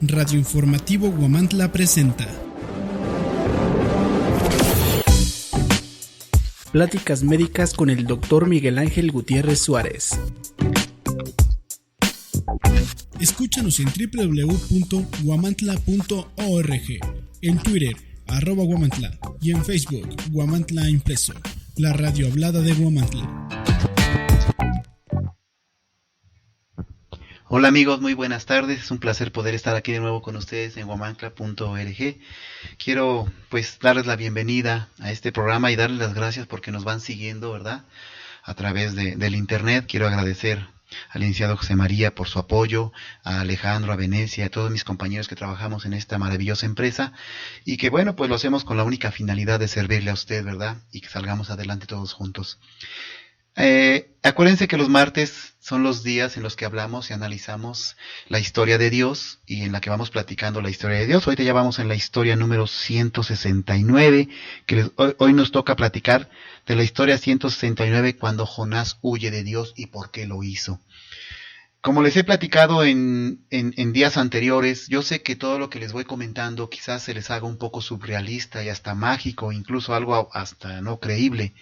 Radio Informativo Huamantla presenta Pláticas médicas con el Dr. Miguel Ángel Gutiérrez Suárez. Escúchanos en www.huamantla.org, en Twitter, @Huamantla, y en Facebook, Huamantla Impreso, la radio hablada de Huamantla. Hola amigos, muy buenas tardes. Es un placer poder estar aquí de nuevo con ustedes en huamantla.org. Quiero darles la bienvenida a este programa y darles las gracias porque nos van siguiendo, ¿verdad? A través del internet. Quiero agradecer al licenciado José María por su apoyo, a Alejandro, a Venecia, a todos mis compañeros que trabajamos en esta maravillosa empresa y que lo hacemos con la única finalidad de servirle a usted, ¿verdad? Y que salgamos adelante todos juntos. Acuérdense que los martes son los días en los que hablamos y analizamos la historia de Dios y en la que vamos platicando la historia de Dios. Ahorita ya vamos en la historia número 169, que hoy nos toca platicar de la historia 169 cuando Jonás huye de Dios y por qué lo hizo. Como les he platicado en días anteriores, yo sé que todo lo que les voy comentando quizás se les haga un poco surrealista y hasta mágico, incluso algo hasta no creíble,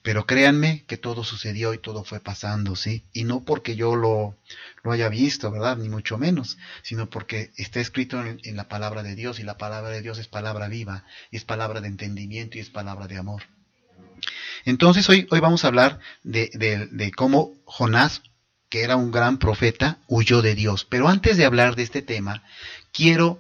pero créanme que todo sucedió y todo fue pasando, ¿sí? Y no porque yo lo haya visto, ¿verdad? Ni mucho menos, sino porque está escrito en la palabra de Dios, y la palabra de Dios es palabra viva, y es palabra de entendimiento y es palabra de amor. Entonces hoy vamos a hablar de cómo Jonás, que era un gran profeta, huyó de Dios. Pero antes de hablar de este tema, quiero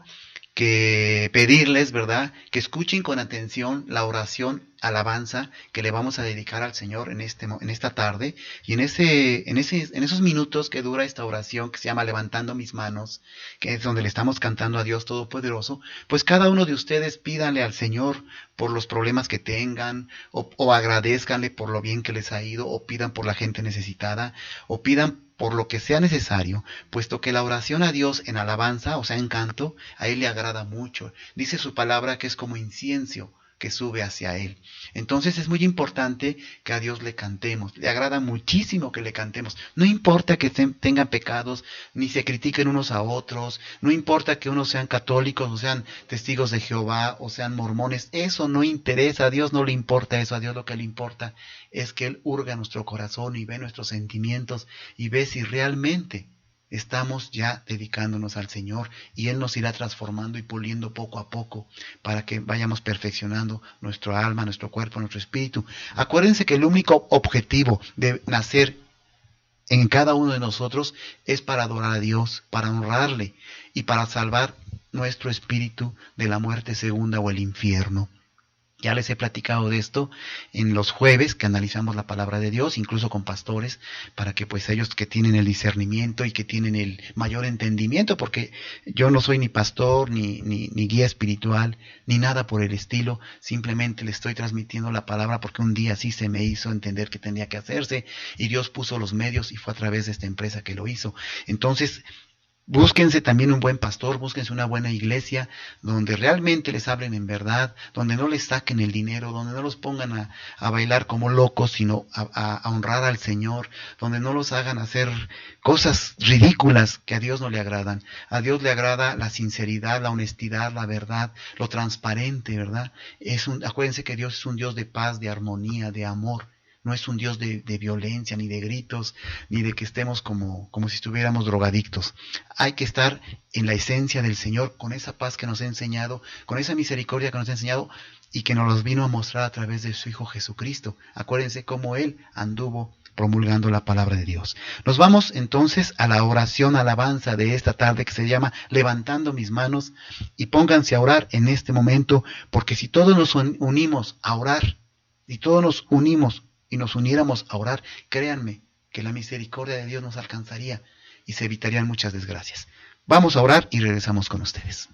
pedirles, ¿verdad?, que escuchen con atención la oración alabanza que le vamos a dedicar al Señor en esta tarde, y en esos minutos que dura esta oración que se llama Levantando Mis Manos, que es donde le estamos cantando a Dios Todopoderoso. Pues cada uno de ustedes pídanle al Señor por los problemas que tengan, o agradézcanle por lo bien que les ha ido, o pidan por la gente necesitada, o pidan por lo que sea necesario, puesto que la oración a Dios en alabanza, o sea, en canto, a Él le agrada mucho. Dice su palabra que es como incienso que sube hacia Él. Entonces es muy importante que a Dios le cantemos. Le agrada muchísimo que le cantemos. No importa que tengan pecados, ni se critiquen unos a otros. No importa que unos sean católicos, o sean testigos de Jehová, o sean mormones. Eso no interesa. A Dios no le importa eso. A Dios lo que le importa es que Él hurga nuestro corazón y ve nuestros sentimientos y ve si realmente estamos ya dedicándonos al Señor, y Él nos irá transformando y puliendo poco a poco para que vayamos perfeccionando nuestro alma, nuestro cuerpo, nuestro espíritu. Acuérdense que el único objetivo de nacer en cada uno de nosotros es para adorar a Dios, para honrarle y para salvar nuestro espíritu de la muerte segunda o el infierno. Ya les he platicado de esto en los jueves que analizamos la palabra de Dios, incluso con pastores, para que ellos que tienen el discernimiento y que tienen el mayor entendimiento, porque yo no soy ni pastor, ni guía espiritual, ni nada por el estilo. Simplemente les estoy transmitiendo la palabra porque un día sí se me hizo entender que tenía que hacerse, y Dios puso los medios y fue a través de esta empresa que lo hizo. Entonces, búsquense también un buen pastor, búsquense una buena iglesia donde realmente les hablen en verdad, donde no les saquen el dinero, donde no los pongan a bailar como locos, sino a honrar al Señor, donde no los hagan hacer cosas ridículas que a Dios no le agradan. A Dios le agrada la sinceridad, la honestidad, la verdad, lo transparente, ¿verdad? Acuérdense que Dios es un Dios de paz, de armonía, de amor. No es un Dios de violencia, ni de gritos, ni de que estemos como si estuviéramos drogadictos. Hay que estar en la esencia del Señor, con esa paz que nos ha enseñado, con esa misericordia que nos ha enseñado y que nos los vino a mostrar a través de su Hijo Jesucristo. Acuérdense cómo Él anduvo promulgando la palabra de Dios. Nos vamos entonces a la oración alabanza de esta tarde, que se llama Levantando Mis Manos, y pónganse a orar en este momento, porque si todos nos unimos a orar, y todos nos unimos y nos uniéramos a orar, créanme que la misericordia de Dios nos alcanzaría y se evitarían muchas desgracias. Vamos a orar y regresamos con ustedes.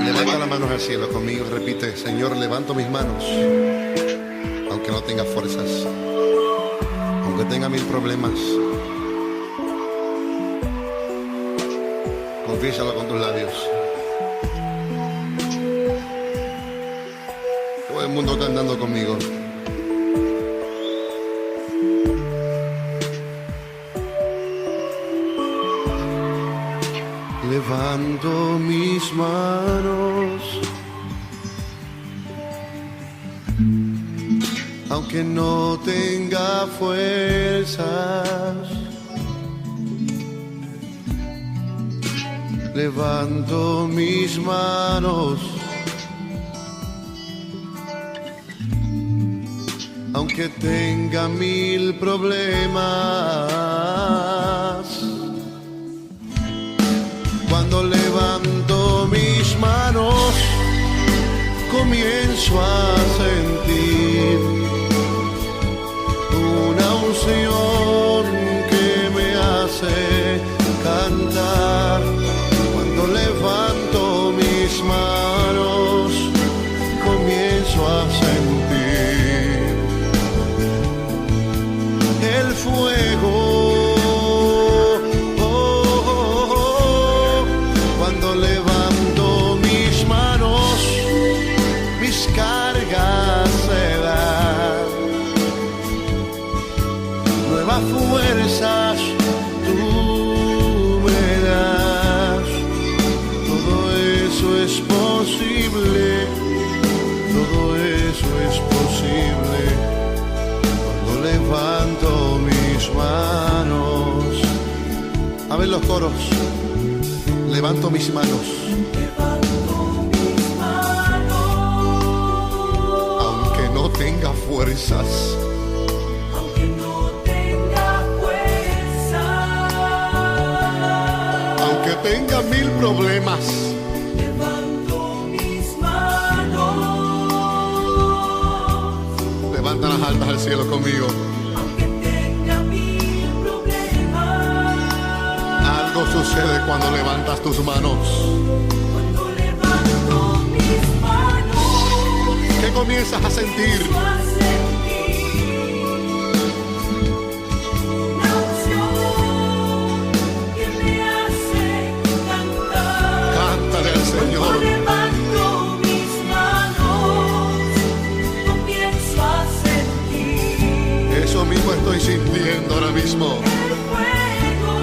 Levanta las manos al cielo conmigo, repite: Señor, levanto mis manos, aunque no tenga fuerzas, aunque tenga mil problemas. Confiésalo con tus labios. Todo el mundo cantando conmigo. Levanto mis manos, aunque no tenga fuerzas. Levanto mis manos, aunque tenga 1000 problemas. Cuando levanto mis manos, comienzo a sentir una unción que me hace cantar. Cuando levanto mis manos, comienzo a sentir el fuego. Cuando levanto mis manos, mis cargas se dan. Nuevas fuerzas tú me das. Todo eso es posible. Todo eso es posible. Cuando levanto mis manos. A ver los coros. Levanto mis manos. Levanto mis manos. Aunque no tenga fuerzas. Aunque no tenga fuerzas. Aunque tenga 1000 problemas. Levanto mis manos. Levanta las altas al cielo conmigo. Aunque tenga 1000 problemas. Algo sucede cuando levantas tus manos. Cuando levanto mis manos, ¿Qué comienzas a sentir? comienzo a sentir una unción que me hace cantar. Cántale al Cuando Señor. levanto mis manos, comienzo a sentir Eso mismo estoy sintiendo ahora mismo. el fuego.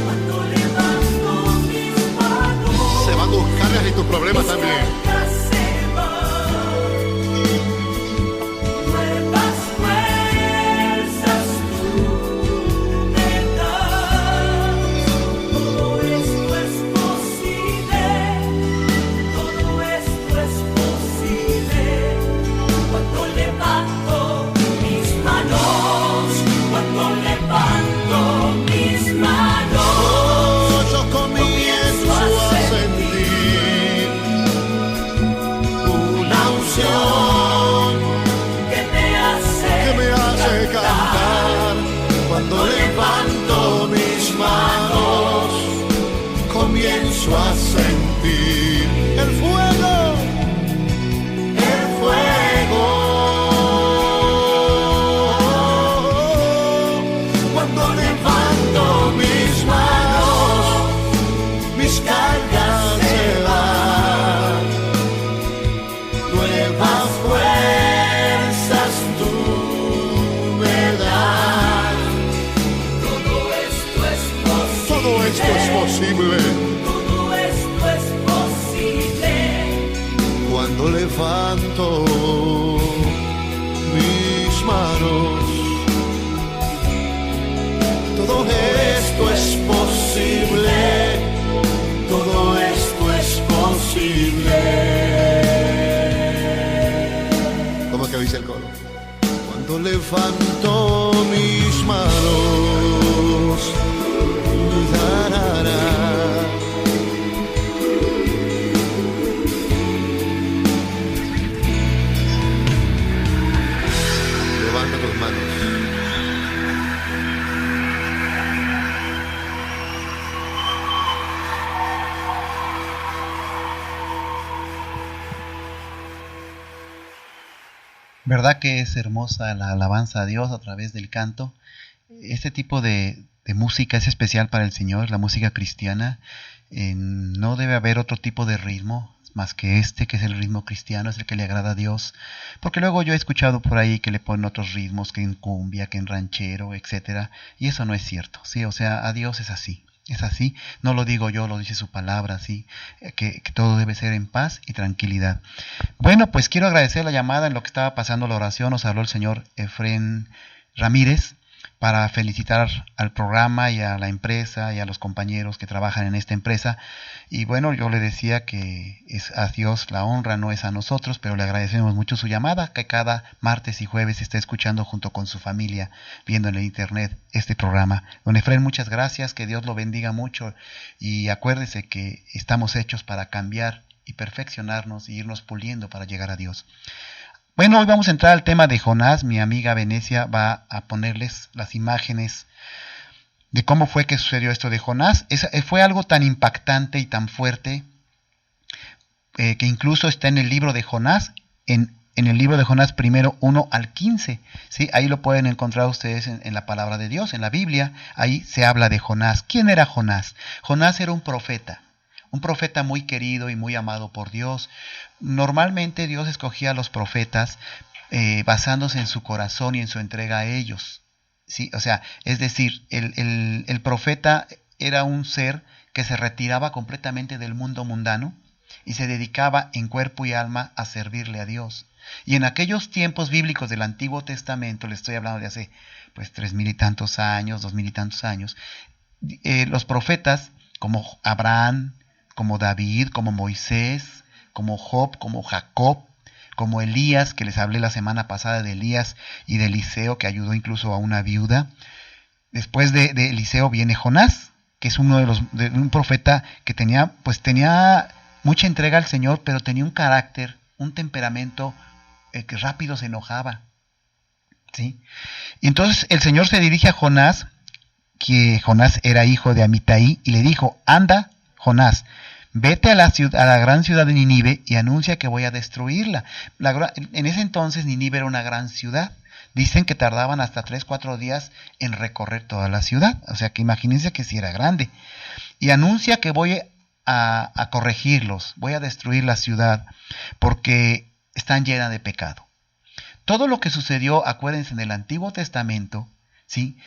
Cuando levanto mis manos, Se van tus cargas y tus problemas también. cargas se van. Nuevas fuerzas tú me das. Todo esto es posible. Todo esto es posible. Cuando levanto mis manos. Cuando levanto mis manos. Oh, yo comienzo a sentir una unción Que me hace cantar. Cuando levanto mis manos, comienzo a sentir el fuego. El fuego. Cuando levanto mis manos, mis cargas se van. Nuevas fuerzas tú me das. Todo esto es posible. Todo esto es posible. Todo esto es posible. Cuando levanto mis manos, todo esto es posible. Todo esto es posible. ¿Cómo es que dice el coro? Cuando levanto mis manos, da, da, da. Levanta tus manos. ¿Verdad que es hermosa la alabanza a Dios a través del canto? este tipo de música es especial para el Señor, la música cristiana. No debe haber otro tipo de ritmo más que que es el ritmo cristiano, es el que le agrada a Dios. Porque luego yo he escuchado por ahí que le ponen otros ritmos, que en cumbia, que en ranchero, etcétera, y eso no es cierto, ¿sí? O sea, a Dios es así. Es así, no lo digo yo, lo dice su palabra, ¿sí? Que todo debe ser en paz y tranquilidad. Bueno, pues quiero agradecer la llamada en lo que estaba pasando la oración. Nos habló el señor Efrén Ramírez para felicitar al programa y a la empresa y a los compañeros que trabajan en esta empresa. Y bueno, yo le decía que es a Dios la honra, no es a nosotros, pero le agradecemos mucho su llamada, que cada martes y jueves está escuchando junto con su familia, viendo en el internet este programa. Don Efrén, muchas gracias, que Dios lo bendiga mucho, y acuérdese que estamos hechos para cambiar y perfeccionarnos y irnos puliendo para llegar a Dios. Bueno, hoy vamos a entrar al tema de Jonás. Mi amiga Venecia va a ponerles las imágenes de cómo fue que sucedió esto de Jonás. Fue algo tan impactante y tan fuerte que incluso está en el libro de Jonás, en el libro de Jonás primero 1 al 15. ¿Sí? Ahí lo pueden encontrar ustedes en la palabra de Dios, en la Biblia. Ahí se habla de Jonás. ¿Quién era Jonás? Jonás era un profeta muy querido y muy amado por Dios. Normalmente Dios escogía a los profetas basándose en su corazón y en su entrega a ellos. ¿Sí? O sea, es decir, el profeta era un ser que se retiraba completamente del mundo mundano y se dedicaba en cuerpo y alma a servirle a Dios. Y en aquellos tiempos bíblicos del Antiguo Testamento, le estoy hablando de hace pues 3,000 y tantos años, 2,000 y tantos años, los profetas como Abraham, como David, como Moisés, como Job, como Jacob, como Elías, que les hablé la semana pasada de Elías y de Eliseo, que ayudó incluso a una viuda. Después de Eliseo viene Jonás, que es un profeta que tenía mucha entrega al Señor, pero tenía un carácter, un temperamento que rápido se enojaba. ¿Sí? Y entonces el Señor se dirige a Jonás, que Jonás era hijo de Amitai, y le dijo: anda, Jonás, vete a la gran ciudad de Nínive y anuncia que voy a destruirla. En ese entonces Nínive era una gran ciudad. Dicen que tardaban hasta 3-4 días en recorrer toda la ciudad. O sea que imagínense que si era grande. Y anuncia que voy a corregirlos, voy a destruir la ciudad porque están llenas de pecado. Todo lo que sucedió, acuérdense, en el Antiguo Testamento, ¿sí?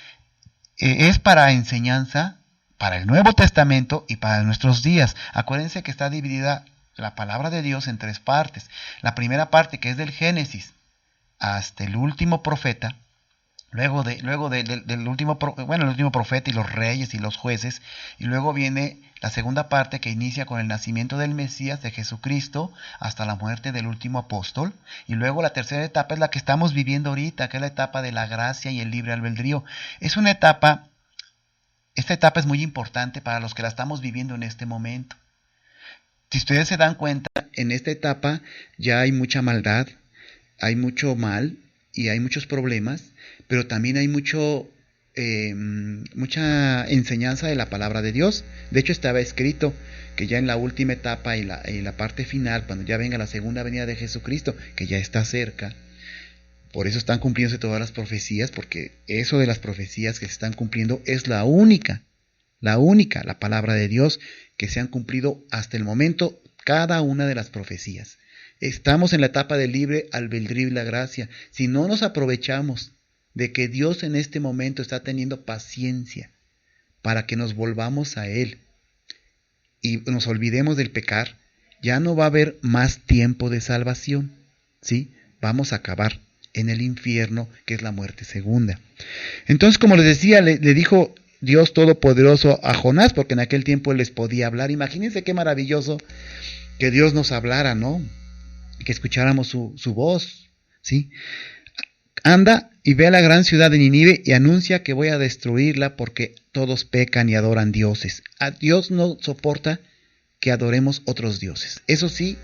Es para enseñanza para el Nuevo Testamento y para nuestros días. Acuérdense que está dividida la palabra de Dios en 3 partes. La primera parte, que es del Génesis hasta el último profeta, luego del último profeta y los reyes y los jueces, y luego viene la segunda parte, que inicia con el nacimiento del Mesías, de Jesucristo, hasta la muerte del último apóstol, y luego la tercera etapa es la que estamos viviendo ahorita, que es la etapa de la gracia y el libre albedrío. Esta etapa es muy importante para los que la estamos viviendo en este momento. Si ustedes se dan cuenta, en esta etapa ya hay mucha maldad, hay mucho mal y hay muchos problemas, pero también hay mucha enseñanza de la palabra de Dios. De hecho, estaba escrito que ya en la última etapa y la parte final, cuando ya venga la segunda venida de Jesucristo, que ya está cerca, por eso están cumpliéndose todas las profecías, porque eso de las profecías que se están cumpliendo es la única, la palabra de Dios, que se han cumplido hasta el momento, cada una de las profecías. Estamos en la etapa del libre albedrío y la gracia. Si no nos aprovechamos de que Dios en este momento está teniendo paciencia para que nos volvamos a Él y nos olvidemos del pecar, ya no va a haber más tiempo de salvación, ¿sí? Vamos a acabar en el infierno, que es la muerte segunda. Entonces, como les decía, le dijo Dios Todopoderoso a Jonás, porque en aquel tiempo Él les podía hablar. Imagínense qué maravilloso que Dios nos hablara, ¿no? Que escucháramos su voz, ¿sí? Anda y ve a la gran ciudad de Nínive y anuncia que voy a destruirla porque todos pecan y adoran dioses. A Dios no soporta que adoremos otros dioses. Eso sí,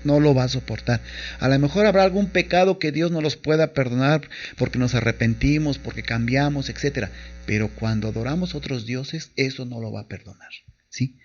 no lo va a soportar. A lo mejor habrá algún pecado que Dios no los pueda perdonar porque nos arrepentimos, porque cambiamos, etc. Pero cuando adoramos otros dioses, eso no lo va a perdonar, ¿sí?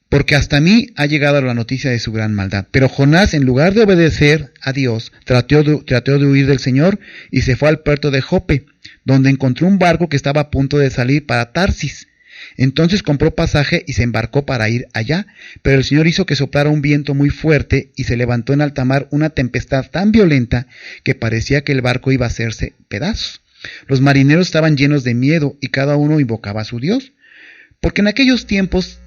porque hasta mí ha llegado la noticia de su gran maldad. Pero Jonás, en lugar de obedecer a Dios, trató de huir del Señor y se fue al puerto de Jope, donde encontró un barco que estaba a punto de salir para Tarsis. Entonces compró pasaje y se embarcó para ir allá, pero el Señor hizo que soplara un viento muy fuerte y se levantó en alta mar una tempestad tan violenta que parecía que el barco iba a hacerse pedazos. Los marineros estaban llenos de miedo y cada uno invocaba a su Dios, porque en aquellos tiempos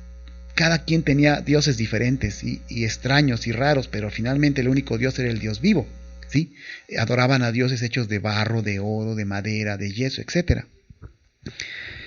cada quien tenía dioses diferentes y extraños y raros, pero finalmente el único Dios era el Dios vivo, ¿sí? Adoraban a dioses hechos de barro, de oro, de madera, de yeso, etc.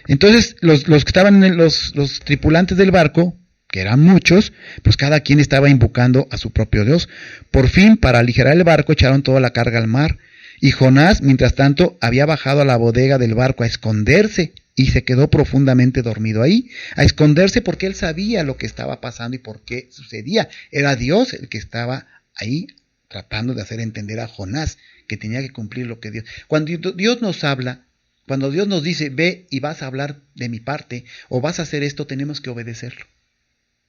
Entonces los que estaban los tripulantes del barco, que eran muchos, pues cada quien estaba invocando a su propio Dios. Por fin, para aligerar el barco, echaron toda la carga al mar, y Jonás, mientras tanto, había bajado a la bodega del barco a esconderse, y se quedó profundamente dormido ahí, a esconderse porque él sabía lo que estaba pasando y por qué sucedía. Era Dios el que estaba ahí tratando de hacer entender a Jonás que tenía que cumplir lo que Dios... Cuando Dios nos habla, cuando Dios nos dice, ve y vas a hablar de mi parte, o vas a hacer esto, tenemos que obedecerlo.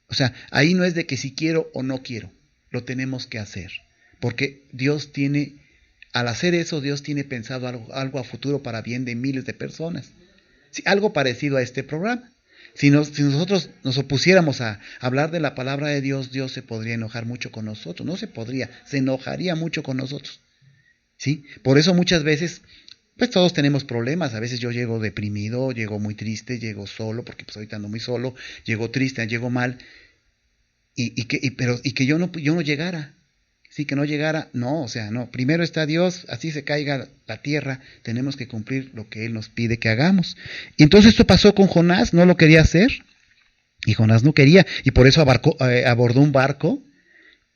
O sea, ahí no es de que si quiero o no quiero, lo tenemos que hacer. Porque Dios tiene, al hacer eso, Dios tiene pensado algo a futuro para bien de miles de personas. Sí, algo parecido a este programa. Si nosotros nos opusiéramos a hablar de la palabra de Dios, Dios se podría enojar mucho con nosotros. No se podría, se enojaría mucho con nosotros. ¿Sí? Por eso muchas veces... Pues todos tenemos problemas, a veces yo llego deprimido, llego muy triste, llego solo, porque pues ahorita ando muy solo, llego triste, llego mal, pero que yo no llegara, sí, que no llegara, no, o sea, no, primero está Dios, así se caiga la tierra, tenemos que cumplir lo que Él nos pide que hagamos. Y entonces esto pasó con Jonás, no lo quería hacer, y Jonás no quería, y por eso abordó un barco,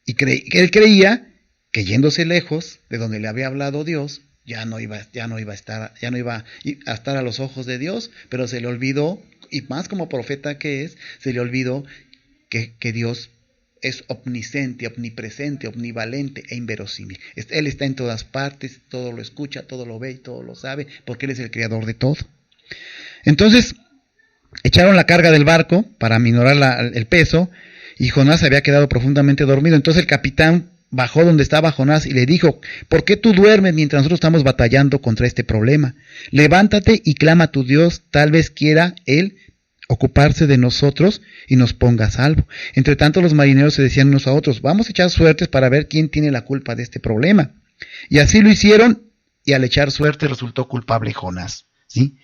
y él creía que yéndose lejos de donde le había hablado Dios, ya no iba a estar a los ojos de Dios, pero se le olvidó, y más como profeta que es, se le olvidó que Dios es omnisciente, omnipresente, omnivalente e inverosímil. Él está en todas partes, todo lo escucha, todo lo ve y todo lo sabe, porque Él es el creador de todo. Entonces, echaron la carga del barco para aminorar el peso, y Jonás había quedado profundamente dormido. Entonces el capitán bajó donde estaba Jonás y le dijo, ¿por qué tú duermes mientras nosotros estamos batallando contra este problema? Levántate y clama a tu Dios, tal vez quiera Él ocuparse de nosotros y nos ponga a salvo. Entre tanto los marineros se decían unos a otros, vamos a echar suertes para ver quién tiene la culpa de este problema. Y así lo hicieron, y al echar suerte resultó culpable Jonás, ¿sí?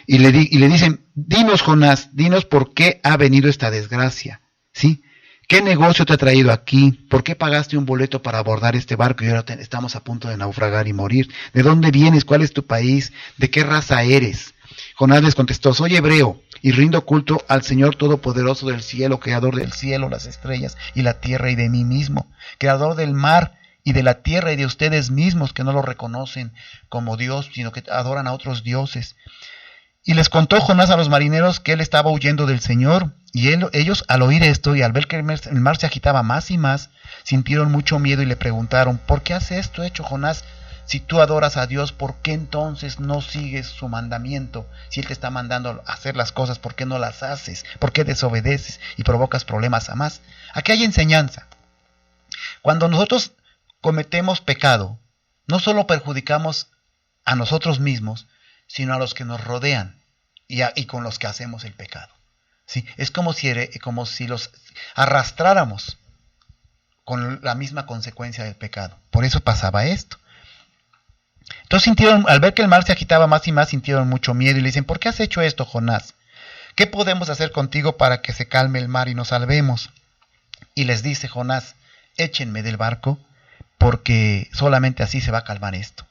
Y le dicen, dinos Jonás, dinos por qué ha venido esta desgracia, ¿sí? ¿Qué negocio te ha traído aquí? ¿Por qué pagaste un boleto para abordar este barco y ahora estamos a punto de naufragar y morir? ¿De dónde vienes? ¿Cuál es tu país? ¿De qué raza eres? Jonás les contestó, soy hebreo y rindo culto al Señor Todopoderoso del cielo, creador del cielo, las estrellas y la tierra y de mí mismo, creador del mar y de la tierra y de ustedes mismos que no lo reconocen como Dios, sino que adoran a otros dioses. Y les contó Jonás a los marineros que él estaba huyendo del Señor, y ellos al oír esto y al ver que el mar se agitaba más y más, sintieron mucho miedo y le preguntaron, ¿por qué hace esto hecho Jonás? Si tú adoras a Dios, ¿por qué entonces no sigues su mandamiento? Si Él te está mandando a hacer las cosas, ¿por qué no las haces? ¿Por qué desobedeces y provocas problemas a más? Aquí hay enseñanza. Cuando nosotros cometemos pecado, no solo perjudicamos a nosotros mismos, sino a los que nos rodean y con los que hacemos el pecado. ¿Sí? Es como si los arrastráramos con la misma consecuencia del pecado. Por eso pasaba esto. Entonces al ver que el mar se agitaba más y más, sintieron mucho miedo y le dicen, ¿por qué has hecho esto, Jonás? ¿Qué podemos hacer contigo para que se calme el mar y nos salvemos? Y les dice Jonás, échenme del barco, porque solamente así se va a calmar esto.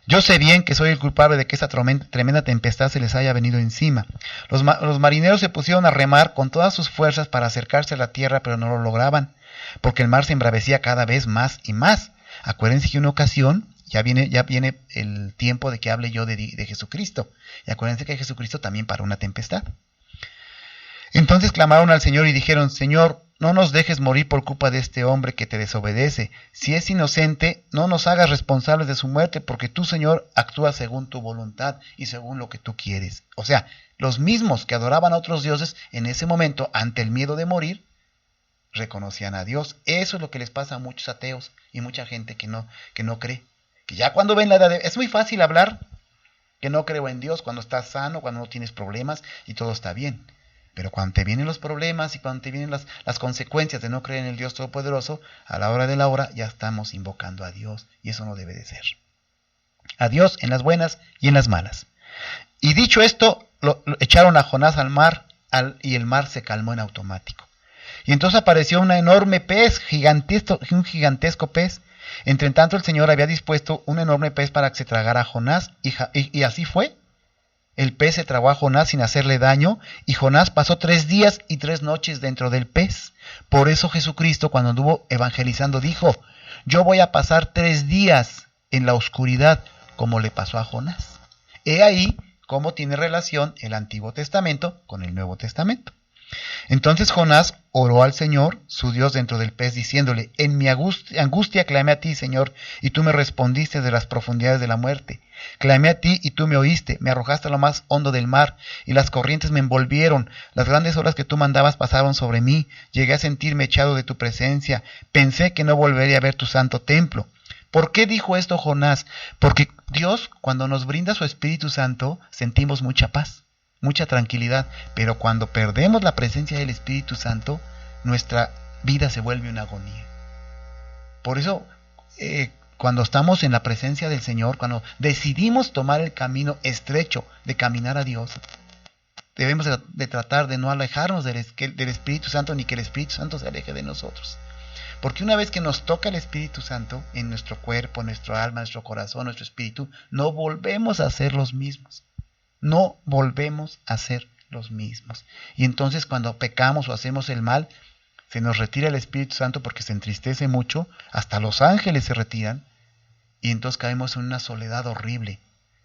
Yo sé bien que soy el culpable de que esta tremenda tempestad se les haya venido encima. Los marineros se pusieron a remar con todas sus fuerzas para acercarse a la tierra, pero no lo lograban, porque el mar se embravecía cada vez más y más. Acuérdense que en una ocasión, ya viene el tiempo de que hable yo de Jesucristo. Y acuérdense que Jesucristo también paró una tempestad. Entonces clamaron al Señor y dijeron, Señor, no nos dejes morir por culpa de este hombre que te desobedece. Si es inocente, no nos hagas responsables de su muerte, porque tú, Señor, actúas según tu voluntad y según lo que tú quieres. O sea, los mismos que adoraban a otros dioses en ese momento, ante el miedo de morir, reconocían a Dios. Eso es lo que les pasa a muchos ateos y mucha gente que no cree. Que ya cuando ven la edad es muy fácil hablar que no creo en Dios cuando estás sano, cuando no tienes problemas y todo está bien. Pero cuando te vienen los problemas y cuando te vienen las consecuencias de no creer en el Dios Todopoderoso, a la hora de la hora ya estamos invocando a Dios, y eso no debe de ser. A Dios en las buenas y en las malas. Y dicho esto, lo echaron a Jonás al mar, y el mar se calmó en automático. Y entonces apareció un enorme pez, un gigantesco pez. Entre tanto el Señor había dispuesto un enorme pez para que se tragara a Jonás, y así fue. El pez se tragó a Jonás sin hacerle daño, y Jonás pasó 3 días y 3 noches dentro del pez. Por eso Jesucristo, cuando anduvo evangelizando, dijo: yo voy a pasar 3 días en la oscuridad, como le pasó a Jonás. He ahí cómo tiene relación el Antiguo Testamento con el Nuevo Testamento. Entonces Jonás oró al Señor, su Dios, dentro del pez, diciéndole: en mi angustia clamé a ti, Señor, y tú me respondiste de las profundidades de la muerte. Clamé a ti y tú me oíste, me arrojaste a lo más hondo del mar, y las corrientes me envolvieron. Las grandes olas que tú mandabas pasaron sobre mí. Llegué a sentirme echado de tu presencia. Pensé que no volvería a ver tu santo templo. ¿Por qué dijo esto Jonás? Porque Dios, cuando nos brinda su Espíritu Santo, sentimos mucha paz, mucha tranquilidad, pero cuando perdemos la presencia del Espíritu Santo, nuestra vida se vuelve una agonía. Por eso, cuando estamos en la presencia del Señor, cuando decidimos tomar el camino estrecho de caminar a Dios, debemos de tratar de no alejarnos del Espíritu Santo, ni que el Espíritu Santo se aleje de nosotros. Porque una vez que nos toca el Espíritu Santo en nuestro cuerpo, nuestro alma, nuestro corazón, nuestro espíritu, no volvemos a ser los mismos. No volvemos a ser los mismos. Y entonces cuando pecamos o hacemos el mal, se nos retira el Espíritu Santo porque se entristece mucho, hasta los ángeles se retiran, y entonces caemos en una soledad horrible,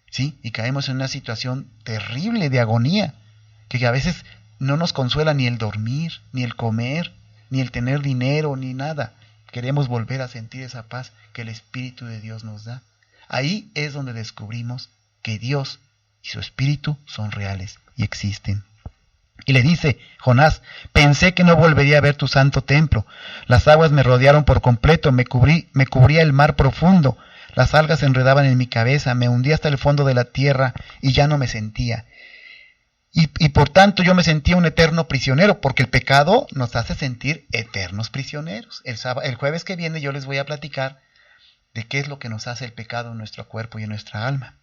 ¿sí? Y caemos en una situación terrible de agonía, que a veces no nos consuela ni el dormir, ni el comer, ni el tener dinero, ni nada. Queremos volver a sentir esa paz que el Espíritu de Dios nos da. Ahí es donde descubrimos que Dios y su Espíritu son reales y existen. Y le dice Jonás: pensé que no volvería a ver tu santo templo. Las aguas me rodearon por completo, me cubría el mar profundo. Las algas se enredaban en mi cabeza, me hundí hasta el fondo de la tierra y ya no me sentía. Y por tanto yo me sentía un eterno prisionero, porque el pecado nos hace sentir eternos prisioneros. El jueves que viene yo les voy a platicar de qué es lo que nos hace el pecado en nuestro cuerpo y en nuestra alma.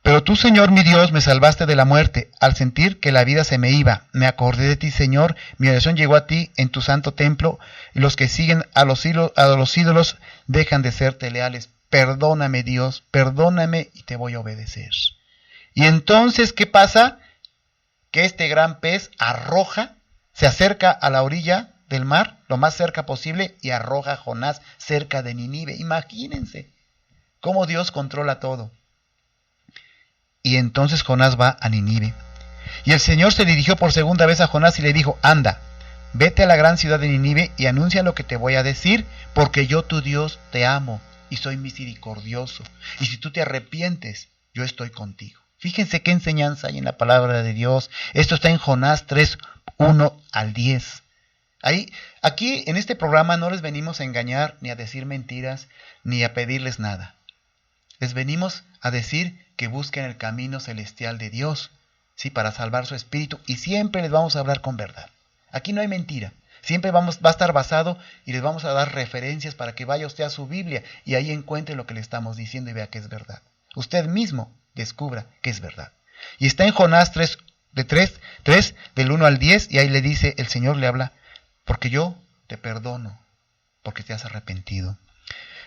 Pero tú, Señor mi Dios, me salvaste de la muerte. Al sentir que la vida se me iba, me acordé de ti, Señor. Mi oración llegó a ti en tu santo templo, y los que siguen a los ídolos dejan de serte leales. Perdóname, Dios, perdóname, y te voy a obedecer. Y entonces, ¿qué pasa? Que este gran pez se acerca a la orilla del mar, lo más cerca posible, y arroja a Jonás cerca de Nínive. Imagínense cómo Dios controla todo. Y entonces Jonás va a Nínive. Y el Señor se dirigió por segunda vez a Jonás y le dijo: anda, vete a la gran ciudad de Nínive y anuncia lo que te voy a decir, porque yo, tu Dios, te amo y soy misericordioso. Y si tú te arrepientes, yo estoy contigo. Fíjense qué enseñanza hay en la palabra de Dios. Esto está en Jonás 3, 1 al 10. Aquí en este programa no les venimos a engañar, ni a decir mentiras, ni a pedirles nada. Les venimos a decir que busquen el camino celestial de Dios, ¿sí? Para salvar su espíritu, y siempre les vamos a hablar con verdad. Aquí no hay mentira. Siempre va a estar basado, y les vamos a dar referencias para que vaya usted a su Biblia y ahí encuentre lo que le estamos diciendo y vea que es verdad. Usted mismo descubra que es verdad. Y está en Jonás 3, del 1 al 10, y ahí le dice, el Señor le habla: porque yo te perdono, porque te has arrepentido.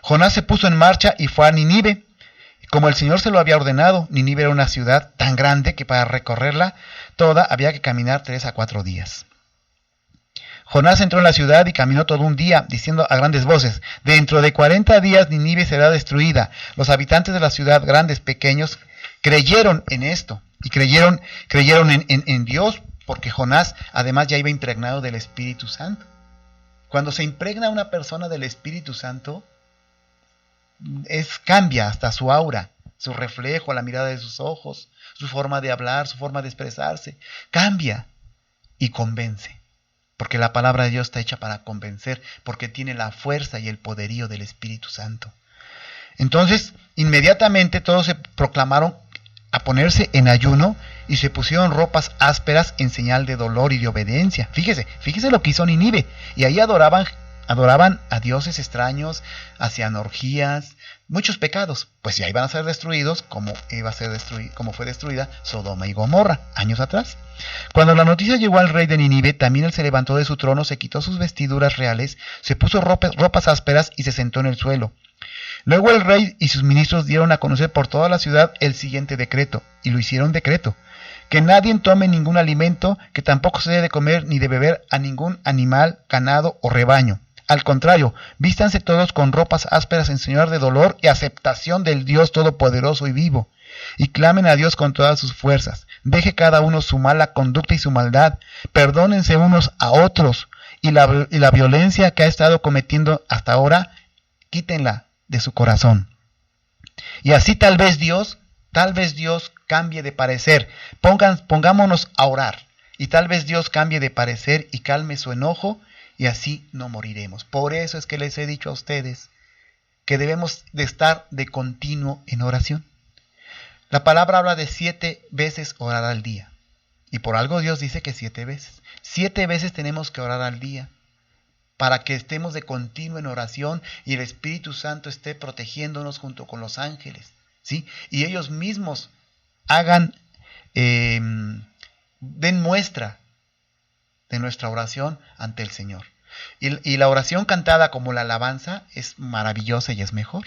Jonás se puso en marcha y fue a Nínive. Como el Señor se lo había ordenado, Nínive era una ciudad tan grande que para recorrerla toda había que caminar 3 a 4 días. Jonás entró en la ciudad y caminó todo un día, diciendo a grandes voces: dentro de 40 días Nínive será destruida. Los habitantes de la ciudad, grandes, pequeños, creyeron en esto y creyeron en Dios, porque Jonás además ya iba impregnado del Espíritu Santo. Cuando se impregna una persona del Espíritu Santo, cambia hasta su aura, su reflejo, la mirada de sus ojos, su forma de hablar, su forma de expresarse, cambia y convence. Porque la palabra de Dios está hecha para convencer, porque tiene la fuerza y el poderío del Espíritu Santo. Entonces, inmediatamente todos se proclamaron a ponerse en ayuno y se pusieron ropas ásperas en señal de dolor y de obediencia. Fíjese lo que hizo Nínive. Y ahí adoraban a dioses extraños, hacían orgías, muchos pecados. Pues ya iban a ser destruidos como fue destruida Sodoma y Gomorra años atrás. Cuando la noticia llegó al rey de Nínive, también él se levantó de su trono, se quitó sus vestiduras reales, se puso ropas ásperas y se sentó en el suelo. Luego el rey y sus ministros dieron a conocer por toda la ciudad el siguiente decreto, y lo hicieron decreto: que nadie tome ningún alimento, que tampoco se debe de comer ni de beber a ningún animal, ganado o rebaño. Al contrario, vístanse todos con ropas ásperas en señal de dolor y aceptación del Dios Todopoderoso y vivo, y clamen a Dios con todas sus fuerzas. Deje cada uno su mala conducta y su maldad, perdónense unos a otros, y la violencia que ha estado cometiendo hasta ahora, quítenla de su corazón. Y así tal vez Dios cambie de parecer. Pongámonos a orar, y tal vez Dios cambie de parecer y calme su enojo, y así no moriremos. Por eso es que les he dicho a ustedes que debemos de estar de continuo en oración. La palabra habla de 7 veces orar al día, y por algo Dios dice que 7 veces. 7 veces tenemos que orar al día, para que estemos de continuo en oración y el Espíritu Santo esté protegiéndonos junto con los ángeles, ¿sí? Y ellos mismos den muestra de nuestra oración ante el Señor. Y la oración cantada como la alabanza es maravillosa y es mejor.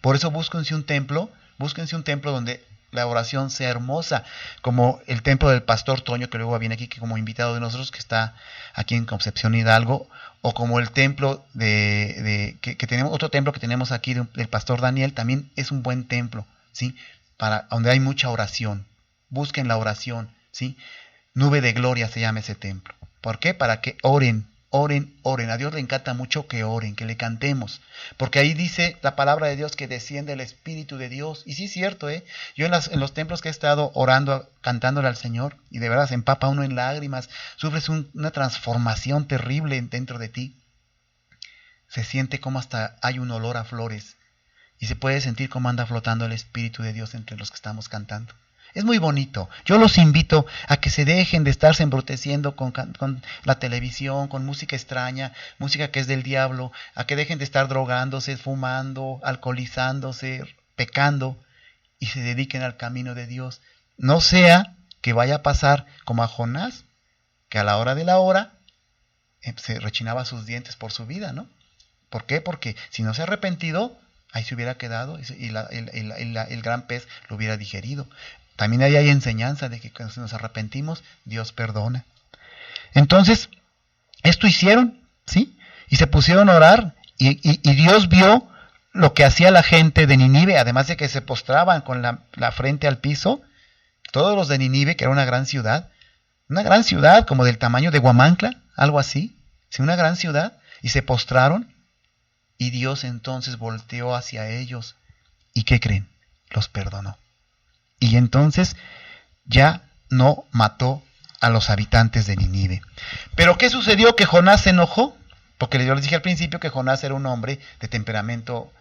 Por eso búsquense un templo donde la oración sea hermosa, como el templo del Pastor Toño, que luego viene aquí como invitado de nosotros, que está aquí en Concepción Hidalgo, o como el templo que tenemos, otro templo que tenemos aquí del Pastor Daniel, también es un buen templo, ¿sí? Para donde hay mucha oración. Busquen la oración, ¿sí? Nube de gloria se llama ese templo. ¿Por qué? Para que oren. A Dios le encanta mucho que oren, que le cantemos, porque ahí dice la palabra de Dios que desciende el Espíritu de Dios. Y sí es cierto, yo en los templos que he estado orando, cantándole al Señor, y de verdad se empapa uno en lágrimas, sufres una transformación terrible dentro de ti. Se siente como hasta hay un olor a flores, y se puede sentir cómo anda flotando el Espíritu de Dios entre los que estamos cantando. Es muy bonito. Yo los invito a que se dejen de estarse embruteciendo con la televisión, con música extraña, música que es del diablo, a que dejen de estar drogándose, fumando, alcoholizándose, pecando, y se dediquen al camino de Dios. No sea que vaya a pasar como a Jonás, que a la hora de la hora se rechinaba sus dientes por su vida, ¿no? ¿Por qué? Porque si no se ha arrepentido, ahí se hubiera quedado y el gran pez lo hubiera digerido. También ahí hay enseñanza de que cuando nos arrepentimos, Dios perdona. Entonces, esto hicieron, ¿sí? Y se pusieron a orar, y Dios vio lo que hacía la gente de Nínive, además de que se postraban con la frente al piso. Todos los de Nínive, que era una gran ciudad como del tamaño de Huamantla, algo así, ¿sí? Una gran ciudad, y se postraron, y Dios entonces volteó hacia ellos, ¿y qué creen? Los perdonó. Y entonces ya no mató a los habitantes de Nínive. ¿Pero qué sucedió? Que Jonás se enojó, porque yo les dije al principio que Jonás era un hombre de temperamento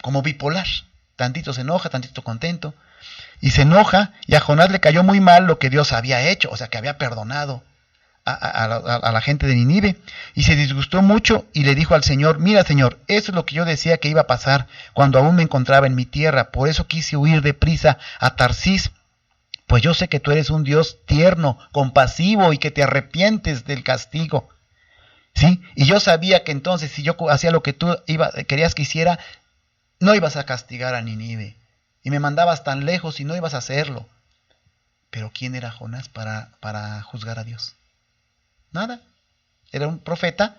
como bipolar. Tantito se enoja, tantito contento. Y se enoja, y a Jonás le cayó muy mal lo que Dios había hecho, o sea, que había perdonado a la gente de Nínive, y se disgustó mucho y le dijo al Señor: mira, Señor, eso es lo que yo decía que iba a pasar cuando aún me encontraba en mi tierra, por eso quise huir deprisa a Tarsís, pues yo sé que tú eres un Dios tierno, compasivo y que te arrepientes del castigo, ¿sí? Y yo sabía que entonces si yo hacía lo que tú querías que hiciera, no ibas a castigar a Nínive, y me mandabas tan lejos y no ibas a hacerlo. Pero ¿quién era Jonás para juzgar a Dios? Nada. Era un profeta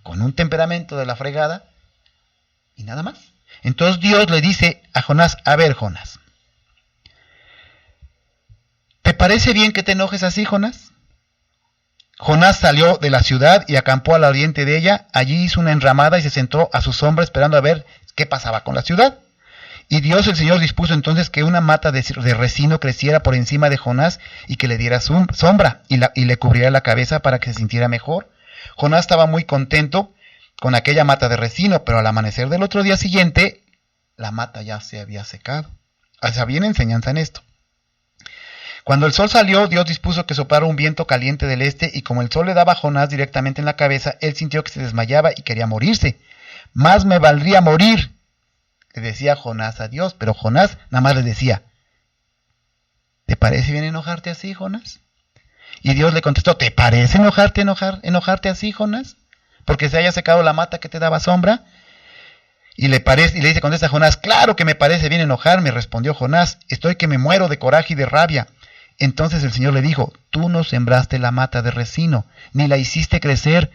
con un temperamento de la fregada y nada más. Entonces Dios le dice a Jonás: a ver, Jonás, ¿te parece bien que te enojes así, Jonás? Jonás salió de la ciudad y acampó al oriente de ella. Allí hizo una enramada y se sentó a su sombra esperando a ver qué pasaba con la ciudad. Y Dios el Señor dispuso entonces que una mata de resino creciera por encima de Jonás y que le diera sombra y le cubriera la cabeza para que se sintiera mejor. Jonás estaba muy contento con aquella mata de resino, pero al amanecer del otro día siguiente, la mata ya se había secado. O sea, viene enseñanza en esto. Cuando el sol salió, Dios dispuso que soplara un viento caliente del este, y como el sol le daba a Jonás directamente en la cabeza, él sintió que se desmayaba y quería morirse. Más me valdría morir, le decía Jonás a Dios, pero Jonás nada más le decía, ¿te parece bien enojarte así, Jonás? Y Dios le contestó, ¿te parece enojarte así, Jonás? Porque se haya secado la mata que te daba sombra. Y le dice, contesta Jonás, claro que me parece bien enojarme, respondió Jonás, estoy que me muero de coraje y de rabia. Entonces el Señor le dijo, tú no sembraste la mata de resino, ni la hiciste crecer.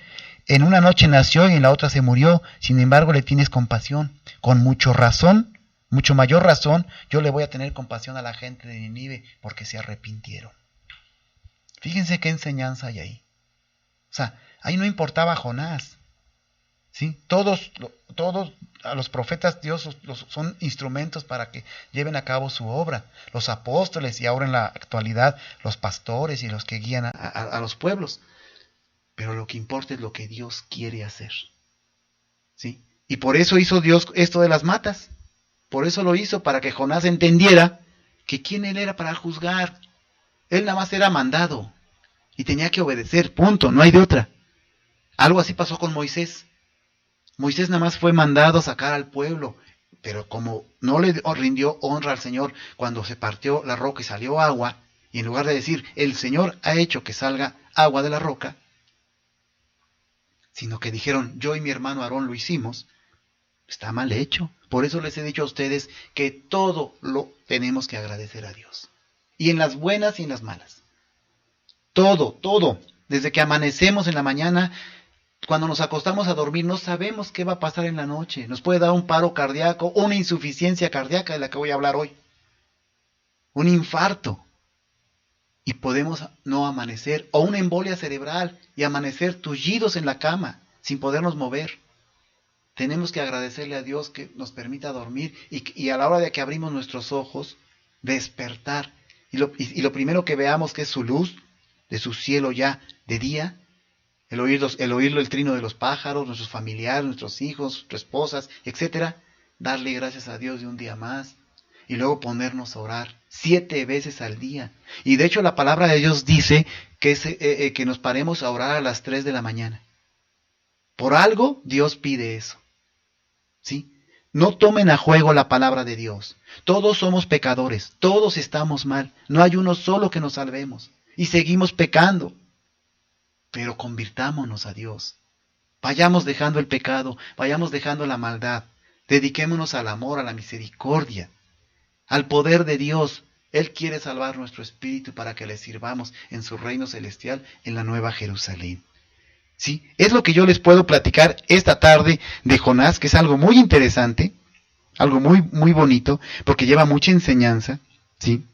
En una noche nació y en la otra se murió, sin embargo le tienes compasión. Con mucho mayor razón, yo le voy a tener compasión a la gente de Nínive, porque se arrepintieron. Fíjense qué enseñanza hay ahí. O sea, ahí no importaba Jonás. ¿Sí? Todos a los profetas Dios son instrumentos para que lleven a cabo su obra. Los apóstoles y ahora en la actualidad los pastores y los que guían a los pueblos. Pero lo que importa es lo que Dios quiere hacer. ¿Sí? Y por eso hizo Dios esto de las matas. Por eso lo hizo, para que Jonás entendiera que quién él era para juzgar. Él nada más era mandado y tenía que obedecer, punto, no hay de otra. Algo así pasó con Moisés. Moisés nada más fue mandado a sacar al pueblo, pero como no le rindió honra al Señor cuando se partió la roca y salió agua, y en lugar de decir, el Señor ha hecho que salga agua de la roca, sino que dijeron, yo y mi hermano Aarón lo hicimos, está mal hecho. Por eso les he dicho a ustedes que todo lo tenemos que agradecer a Dios. Y en las buenas y en las malas. Todo. Desde que amanecemos en la mañana, cuando nos acostamos a dormir, no sabemos qué va a pasar en la noche. Nos puede dar un paro cardíaco, una insuficiencia cardíaca de la que voy a hablar hoy. Un infarto. Y podemos no amanecer. O una embolia cerebral y amanecer tullidos en la cama, sin podernos mover. Tenemos que agradecerle a Dios que nos permita dormir y a la hora de que abrimos nuestros ojos, despertar. Y lo primero que veamos que es su luz, de su cielo ya de día, el oírlo el trino de los pájaros, nuestros familiares, nuestros hijos, nuestras esposas, etcétera, darle gracias a Dios de un día más, y luego ponernos a orar 7 veces al día. Y de hecho la palabra de Dios dice que nos paremos a orar a las 3 de la mañana. Por algo Dios pide eso. ¿Sí? No tomen a juego la palabra de Dios. Todos somos pecadores, todos estamos mal. No hay uno solo que nos salvemos. Y seguimos pecando. Pero convirtámonos a Dios. Vayamos dejando el pecado, vayamos dejando la maldad. Dediquémonos al amor, a la misericordia, al poder de Dios. Él quiere salvar nuestro espíritu para que le sirvamos en su reino celestial en la Nueva Jerusalén. ¿Sí? Es lo que yo les puedo platicar esta tarde de Jonás, que es algo muy interesante, algo muy, muy bonito, porque lleva mucha enseñanza, ¿sí?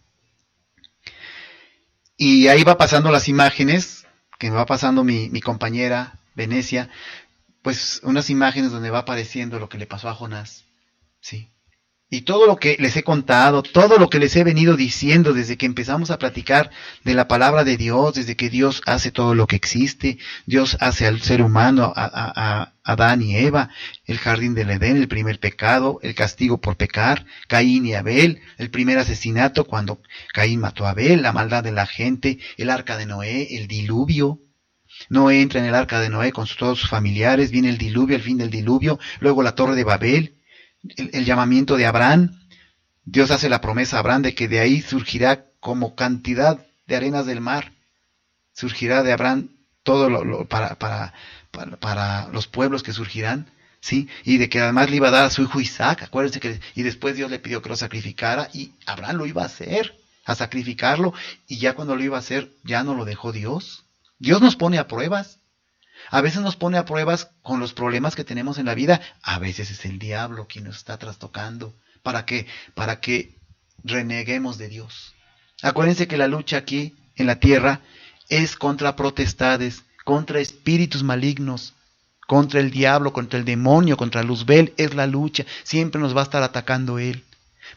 Y ahí va pasando las imágenes, que me va pasando mi compañera Venecia, pues unas imágenes donde va apareciendo lo que le pasó a Jonás, ¿sí? Y todo lo que les he contado, todo lo que les he venido diciendo desde que empezamos a platicar de la palabra de Dios, desde que Dios hace todo lo que existe, Dios hace al ser humano, a Adán y Eva, el jardín del Edén, el primer pecado, el castigo por pecar, Caín y Abel, el primer asesinato cuando Caín mató a Abel, la maldad de la gente, el arca de Noé, el diluvio. Noé entra en el arca de Noé con todos sus familiares, viene el diluvio, el fin del diluvio, luego la torre de Babel, el llamamiento de Abraham. Dios hace la promesa a Abraham de que de ahí surgirá como cantidad de arenas del mar. Surgirá de Abraham todo para los pueblos que surgirán, ¿sí? Y de que además le iba a dar a su hijo Isaac. Acuérdense que y después Dios le pidió que lo sacrificara y Abraham lo iba a hacer, a sacrificarlo, y ya cuando lo iba a hacer ya no lo dejó Dios. Dios nos pone a pruebas. A veces nos pone a pruebas con los problemas que tenemos en la vida. A veces es el diablo quien nos está trastocando. ¿Para qué? Para que reneguemos de Dios. Acuérdense que la lucha aquí en la tierra es contra potestades, contra espíritus malignos, contra el diablo, contra el demonio, contra Luzbel. Es la lucha. Siempre nos va a estar atacando él.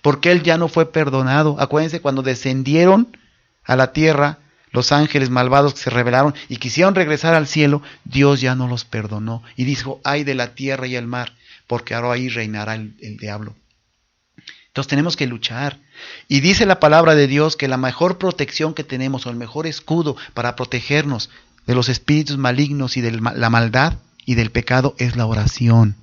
Porque él ya no fue perdonado. Acuérdense cuando descendieron a la tierra los ángeles malvados que se rebelaron y quisieron regresar al cielo, Dios ya no los perdonó. Y dijo, ay de la tierra y el mar, porque ahora ahí reinará el diablo. Entonces tenemos que luchar. Y dice la palabra de Dios que la mejor protección que tenemos, o el mejor escudo para protegernos de los espíritus malignos y de la maldad y del pecado, es la oración.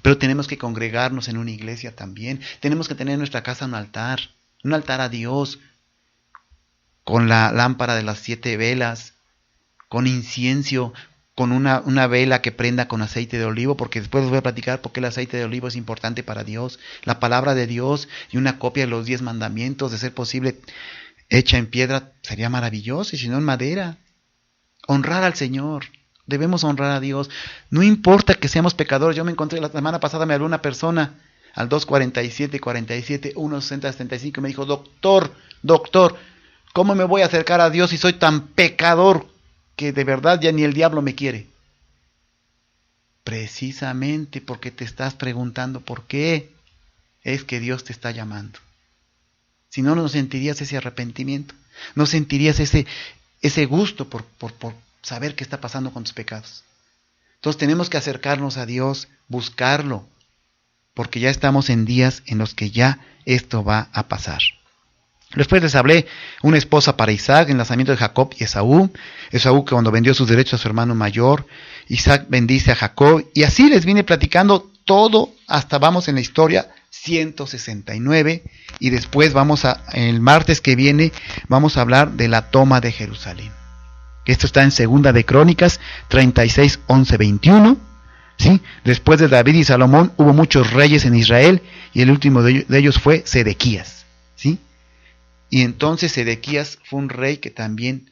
Pero tenemos que congregarnos en una iglesia también. Tenemos que tener en nuestra casa un altar a Dios, con la lámpara de las 7 velas, con incienso, con una vela que prenda con aceite de olivo, porque después les voy a platicar por qué el aceite de olivo es importante para Dios, la palabra de Dios y una copia de los 10 mandamientos, de ser posible hecha en piedra, sería maravilloso, y si no en madera. Honrar al Señor, debemos honrar a Dios, no importa que seamos pecadores. Yo me encontré la semana pasada, me habló una persona al 247-47, 160-75, y me dijo, doctor, ¿cómo me voy a acercar a Dios si soy tan pecador que de verdad ya ni el diablo me quiere? Precisamente porque te estás preguntando por qué es que Dios te está llamando. Si no, no sentirías ese arrepentimiento, no sentirías ese gusto por saber qué está pasando con tus pecados. Entonces tenemos que acercarnos a Dios, buscarlo, porque ya estamos en días en los que ya esto va a pasar. Después les hablé una esposa para Isaac, el nacimiento de Jacob y Esaú. Esaú que cuando vendió sus derechos a su hermano mayor, Isaac bendice a Jacob, y así les vine platicando todo hasta vamos en la historia 169, y después el martes que viene vamos a hablar de la toma de Jerusalén. Esto está en Segunda de Crónicas 36, 11, 21. ¿Sí? Después de David y Salomón hubo muchos reyes en Israel, y el último de ellos fue Sedequías. ¿Sí? Y entonces Sedequías fue un rey que también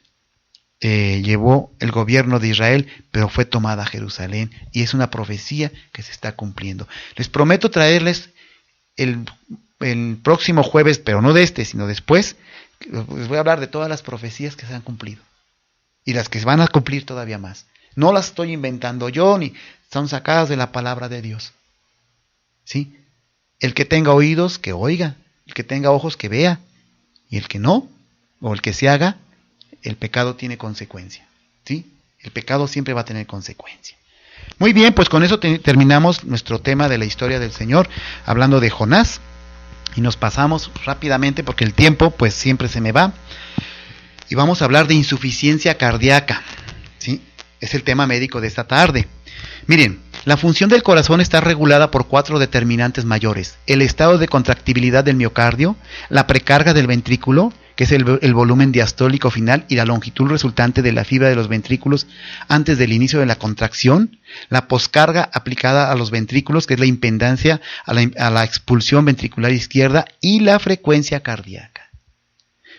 llevó el gobierno de Israel, pero fue tomada Jerusalén, y es una profecía que se está cumpliendo. Les prometo traerles el próximo jueves, pero no de este, sino después, les voy a hablar de todas las profecías que se han cumplido, y las que se van a cumplir todavía más. No las estoy inventando yo, ni son sacadas de la palabra de Dios. ¿Sí? El que tenga oídos, que oiga; el que tenga ojos, que vea; y el que no, o el que se haga, el pecado tiene consecuencia. ¿Sí? El pecado siempre va a tener consecuencia. Muy bien, pues con eso terminamos nuestro tema de la historia del Señor, hablando de Jonás, y nos pasamos rápidamente porque el tiempo pues siempre se me va, y vamos a hablar de insuficiencia cardíaca. ¿Sí? Es el tema médico de esta tarde. Miren, la función del corazón está regulada por 4 determinantes mayores: el estado de contractibilidad del miocardio, la precarga del ventrículo, que es el volumen diastólico final y la longitud resultante de la fibra de los ventrículos antes del inicio de la contracción, la poscarga aplicada a los ventrículos, que es la impedancia a la expulsión ventricular izquierda, y la frecuencia cardíaca.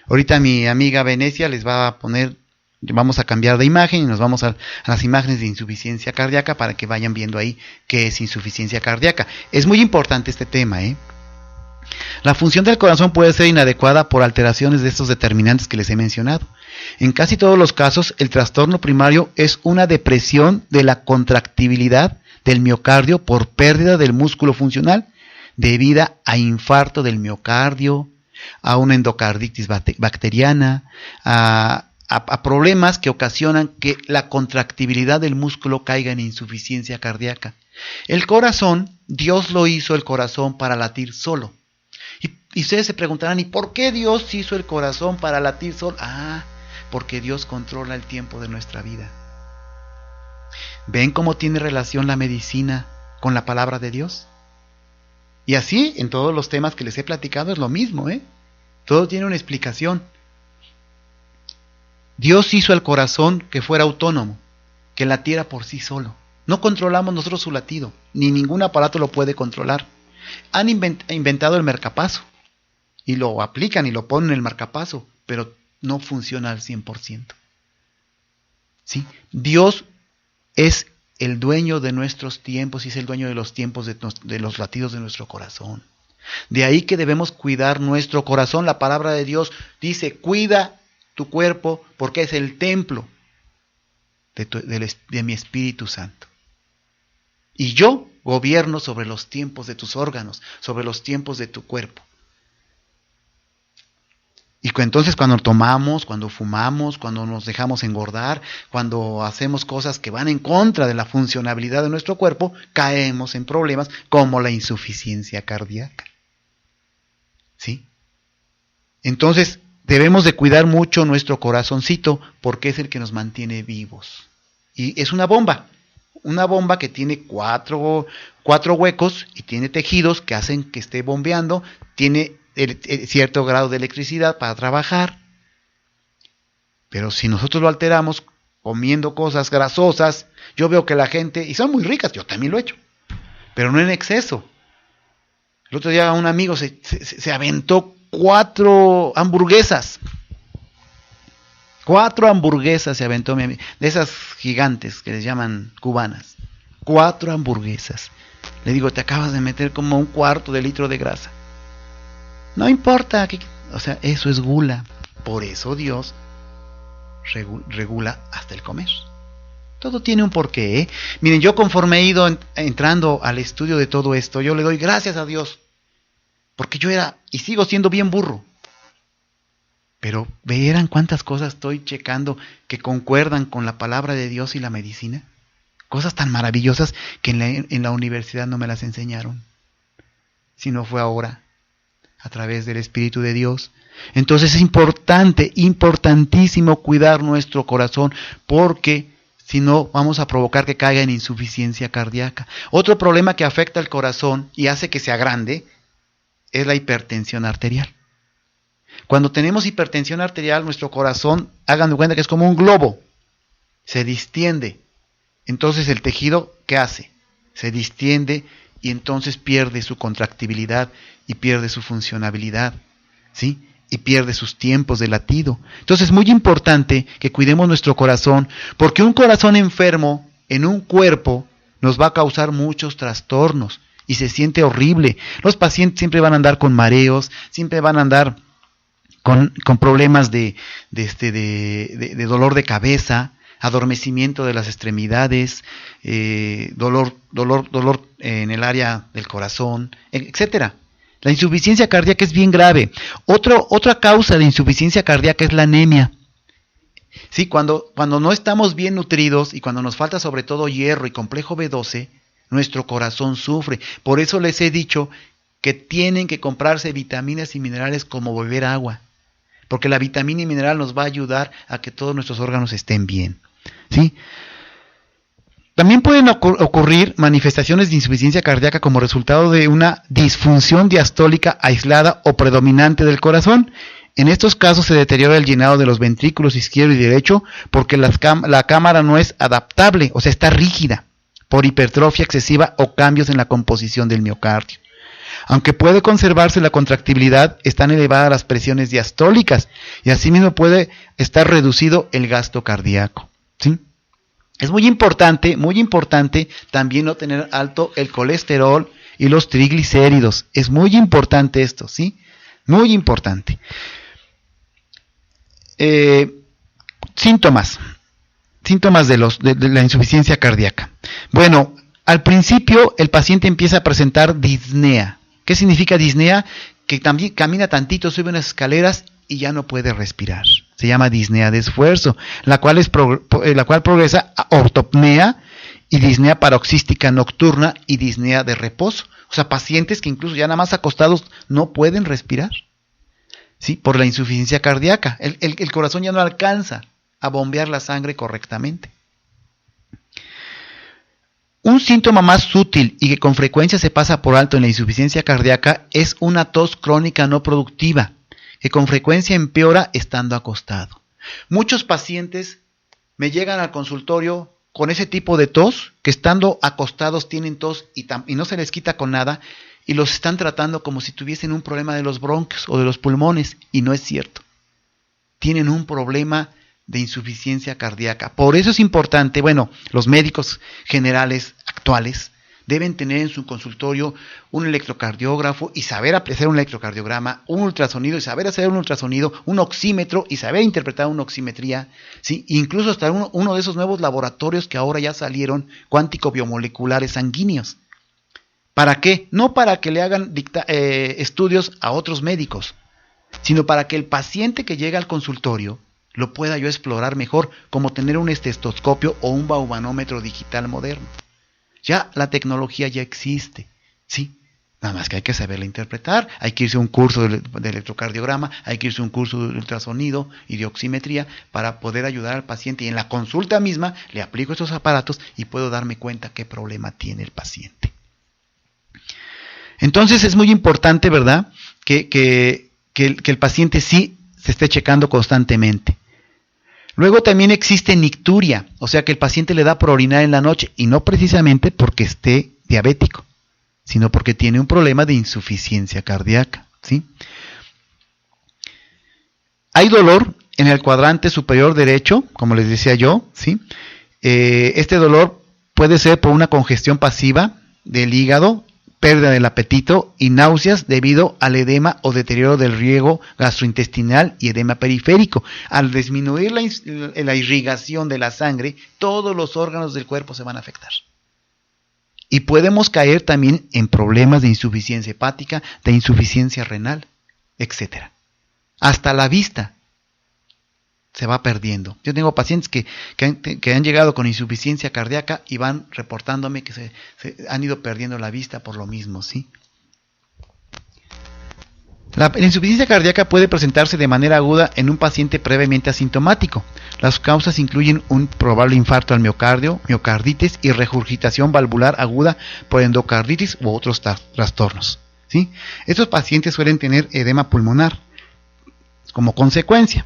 Ahorita mi amiga Venecia les va a poner, vamos a cambiar de imagen y nos vamos a las imágenes de insuficiencia cardíaca para que vayan viendo ahí qué es insuficiencia cardíaca. Es muy importante este tema, La función del corazón puede ser inadecuada por alteraciones de estos determinantes que les he mencionado. En casi todos los casos, el trastorno primario es una depresión de la contractibilidad del miocardio por pérdida del músculo funcional, debida a infarto del miocardio, a una endocarditis bacteriana, a problemas que ocasionan que la contractibilidad del músculo caiga en insuficiencia cardíaca. El corazón, Dios lo hizo el corazón para latir solo. Y ustedes se preguntarán, ¿y por qué Dios hizo el corazón para latir solo? Porque Dios controla el tiempo de nuestra vida. ¿Ven cómo tiene relación la medicina con la palabra de Dios? Y así, en todos los temas que les he platicado es lo mismo, Todo tiene una explicación. Dios hizo el corazón que fuera autónomo, que latiera por sí solo. No controlamos nosotros su latido, ni ningún aparato lo puede controlar. Han inventado el marcapaso, y lo aplican y lo ponen en el marcapaso, pero no funciona al 100%. ¿Sí? Dios es el dueño de nuestros tiempos y es el dueño de los tiempos de los latidos de nuestro corazón. De ahí que debemos cuidar nuestro corazón. La palabra de Dios dice, cuida tu cuerpo porque es el templo de mi Espíritu Santo. Y yo gobierno sobre los tiempos de tus órganos, sobre los tiempos de tu cuerpo. Y entonces cuando tomamos, cuando fumamos, cuando nos dejamos engordar, cuando hacemos cosas que van en contra de la funcionabilidad de nuestro cuerpo, caemos en problemas como la insuficiencia cardíaca. ¿Sí? Entonces debemos de cuidar mucho nuestro corazoncito porque es el que nos mantiene vivos. Y es una bomba que tiene cuatro huecos y tiene tejidos que hacen que esté bombeando, tiene cierto grado de electricidad para trabajar. Pero si nosotros lo alteramos comiendo cosas grasosas, yo veo que la gente, y son muy ricas, yo también lo he hecho, pero no en exceso. El otro día un amigo se aventó 4 hamburguesas. 4 hamburguesas se aventó mi amigo, de esas gigantes que les llaman cubanas. 4 hamburguesas. Le digo, te acabas de meter como 1/4 de litro de grasa. No importa, o sea, eso es gula. Por eso Dios regula hasta el comer. Todo tiene un porqué, ¿eh? Miren, yo conforme he ido entrando al estudio de todo esto, yo le doy gracias a Dios. Porque yo era, y sigo siendo bien burro. Pero verán cuántas cosas estoy checando que concuerdan con la palabra de Dios y la medicina. Cosas tan maravillosas que en la universidad no me las enseñaron. Sino fue ahora, a través del Espíritu de Dios. Entonces es importantísimo cuidar nuestro corazón, porque si no vamos a provocar que caiga en insuficiencia cardíaca. Otro problema que afecta al corazón y hace que se agrande es la hipertensión arterial. Cuando tenemos hipertensión arterial, nuestro corazón, hagan de cuenta que es como un globo, se distiende. Entonces el tejido, ¿qué hace? Se distiende y entonces pierde su contractibilidad y pierde su funcionabilidad, ¿sí? Y pierde sus tiempos de latido. Entonces es muy importante que cuidemos nuestro corazón, porque un corazón enfermo en un cuerpo nos va a causar muchos trastornos y se siente horrible. Los pacientes siempre van a andar con mareos, siempre van a andar con problemas de dolor de cabeza, adormecimiento de las extremidades, dolor en el área del corazón, etcétera. La insuficiencia cardíaca es bien grave. Otra causa de insuficiencia cardíaca es la anemia. Sí, cuando no estamos bien nutridos y cuando nos falta sobre todo hierro y complejo B12, nuestro corazón sufre. Por eso les he dicho que tienen que comprarse vitaminas y minerales como beber agua. Porque la vitamina y mineral nos va a ayudar a que todos nuestros órganos estén bien. ¿Sí? También pueden ocurrir manifestaciones de insuficiencia cardíaca como resultado de una disfunción diastólica aislada o predominante del corazón. En estos casos se deteriora el llenado de los ventrículos izquierdo y derecho porque la cámara no es adaptable, o sea, está rígida por hipertrofia excesiva o cambios en la composición del miocardio. Aunque puede conservarse la contractibilidad, están elevadas las presiones diastólicas y asimismo puede estar reducido el gasto cardíaco. ¿Sí? Es muy importante también no tener alto el colesterol y los triglicéridos. Es muy importante esto, ¿sí? Muy importante. Síntomas de la insuficiencia cardíaca. Bueno, al principio el paciente empieza a presentar disnea. ¿Qué significa disnea? Que también camina tantito, sube unas escaleras y ya no puede respirar. Se llama disnea de esfuerzo, la cual progresa a ortopnea y disnea paroxística nocturna y disnea de reposo. O sea, pacientes que incluso ya nada más acostados no pueden respirar, ¿sí? Por la insuficiencia cardíaca. El corazón ya no alcanza a bombear la sangre correctamente. Un síntoma más sutil y que con frecuencia se pasa por alto en la insuficiencia cardíaca es una tos crónica no productiva, que con frecuencia empeora estando acostado. Muchos pacientes me llegan al consultorio con ese tipo de tos, que estando acostados tienen tos y no se les quita con nada, y los están tratando como si tuviesen un problema de los bronquios o de los pulmones, y no es cierto. Tienen un problema de insuficiencia cardíaca. Por eso es importante, los médicos generales actuales deben tener en su consultorio un electrocardiógrafo y saber hacer un electrocardiograma, un ultrasonido y saber hacer un ultrasonido, un oxímetro y saber interpretar una oximetría, ¿sí? Incluso hasta uno de esos nuevos laboratorios que ahora ya salieron, cuántico-biomoleculares sanguíneos. ¿Para qué? No para que le hagan estudios a otros médicos, sino para que el paciente que llega al consultorio lo pueda yo explorar mejor, como tener un estetoscopio o un baumanómetro digital moderno. Ya la tecnología ya existe, ¿sí? Nada más que hay que saberla interpretar, hay que irse a un curso de electrocardiograma, hay que irse a un curso de ultrasonido y de oximetría para poder ayudar al paciente, y en la consulta misma le aplico estos aparatos y puedo darme cuenta qué problema tiene el paciente. Entonces es muy importante, ¿verdad?, que el paciente sí se esté checando constantemente. Luego también existe nicturia, o sea que el paciente le da por orinar en la noche, y no precisamente porque esté diabético, sino porque tiene un problema de insuficiencia cardíaca, ¿sí? Hay dolor en el cuadrante superior derecho, como les decía yo, ¿sí? Este dolor puede ser por una congestión pasiva del hígado, pérdida del apetito y náuseas debido al edema o deterioro del riego gastrointestinal y edema periférico. Al disminuir la irrigación de la sangre, todos los órganos del cuerpo se van a afectar. Y podemos caer también en problemas de insuficiencia hepática, de insuficiencia renal, etc. Hasta la vista se va perdiendo. Yo tengo pacientes que han llegado con insuficiencia cardíaca y van reportándome que se han ido perdiendo la vista por lo mismo, ¿sí? La insuficiencia cardíaca puede presentarse de manera aguda en un paciente previamente asintomático. Las causas incluyen un probable infarto al miocardio, miocarditis y regurgitación valvular aguda por endocarditis u otros trastornos, ¿sí? Estos pacientes suelen tener edema pulmonar como consecuencia.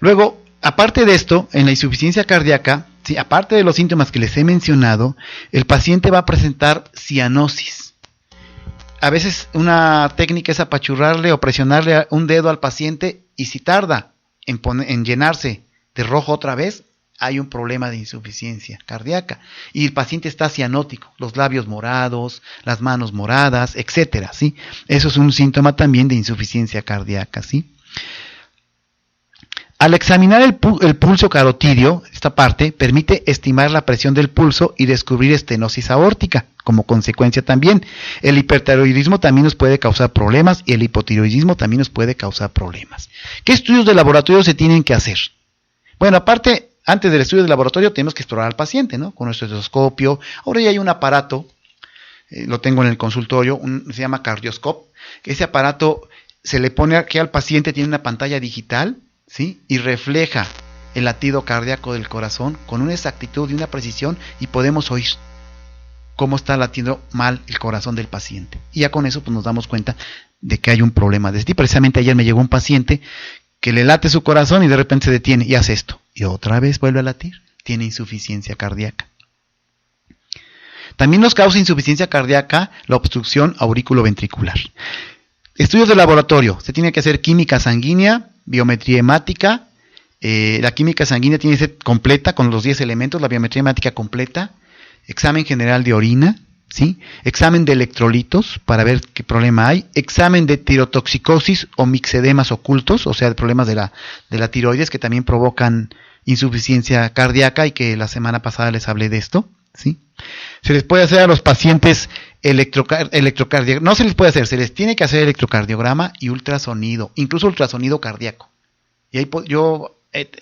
Luego, aparte de esto, en la insuficiencia cardíaca, ¿sí?, aparte de los síntomas que les he mencionado, el paciente va a presentar cianosis. A veces una técnica es apachurrarle o presionarle un dedo al paciente, y si tarda en llenarse de rojo otra vez, hay un problema de insuficiencia cardíaca. Y el paciente está cianótico, los labios morados, las manos moradas, etcétera, ¿sí? Eso es un síntoma también de insuficiencia cardíaca, ¿sí? Al examinar el pulso carotidio, esta parte permite estimar la presión del pulso y descubrir estenosis aórtica. Como consecuencia también, el hipertiroidismo también nos puede causar problemas y el hipotiroidismo también nos puede causar problemas. ¿Qué estudios de laboratorio se tienen que hacer? Bueno, aparte, antes del estudio de laboratorio tenemos que explorar al paciente, ¿no? Con nuestro estetoscopio. Ahora ya hay un aparato, lo tengo en el consultorio, se llama Cardioscope, que ese aparato se le pone aquí al paciente, tiene una pantalla digital, ¿sí?, y refleja el latido cardíaco del corazón con una exactitud y una precisión, y podemos oír cómo está latiendo mal el corazón del paciente. Y ya con eso pues nos damos cuenta de que hay un problema de este. Precisamente ayer me llegó un paciente que le late su corazón y de repente se detiene y hace esto, y otra vez vuelve a latir. Tiene insuficiencia cardíaca. También nos causa insuficiencia cardíaca la obstrucción auriculoventricular. Estudios de laboratorio. Se tiene que hacer química sanguínea, biometría hemática. La química sanguínea tiene que ser completa con los 10 elementos, la biometría hemática completa, examen general de orina, ¿sí?, examen de electrolitos para ver qué problema hay, examen de tirotoxicosis o mixedemas ocultos, o sea, de problemas de la tiroides que también provocan insuficiencia cardíaca, y que la semana pasada les hablé de esto, ¿sí? Se les puede hacer a los pacientes electrocardiograma, no se les puede hacer, se les tiene que hacer electrocardiograma y ultrasonido, incluso ultrasonido cardíaco. Y ahí yo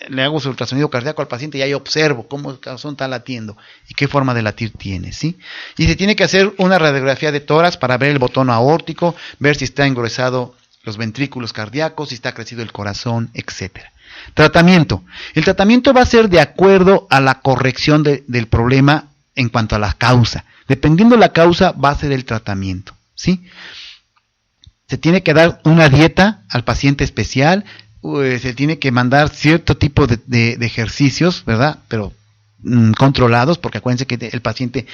le hago su ultrasonido cardíaco al paciente y ahí observo cómo el corazón está latiendo y qué forma de latir tiene, ¿sí? Y se tiene que hacer una radiografía de tórax para ver el botón aórtico, ver si está engruesado los ventrículos cardíacos, si está crecido el corazón, etcétera. Tratamiento. El tratamiento va a ser de acuerdo a la corrección del problema en cuanto a la causa. Dependiendo de la causa va a ser el tratamiento, ¿sí? Se tiene que dar una dieta al paciente especial, se tiene que mandar cierto tipo de ejercicios, ¿verdad? Pero controlados, porque acuérdense que el paciente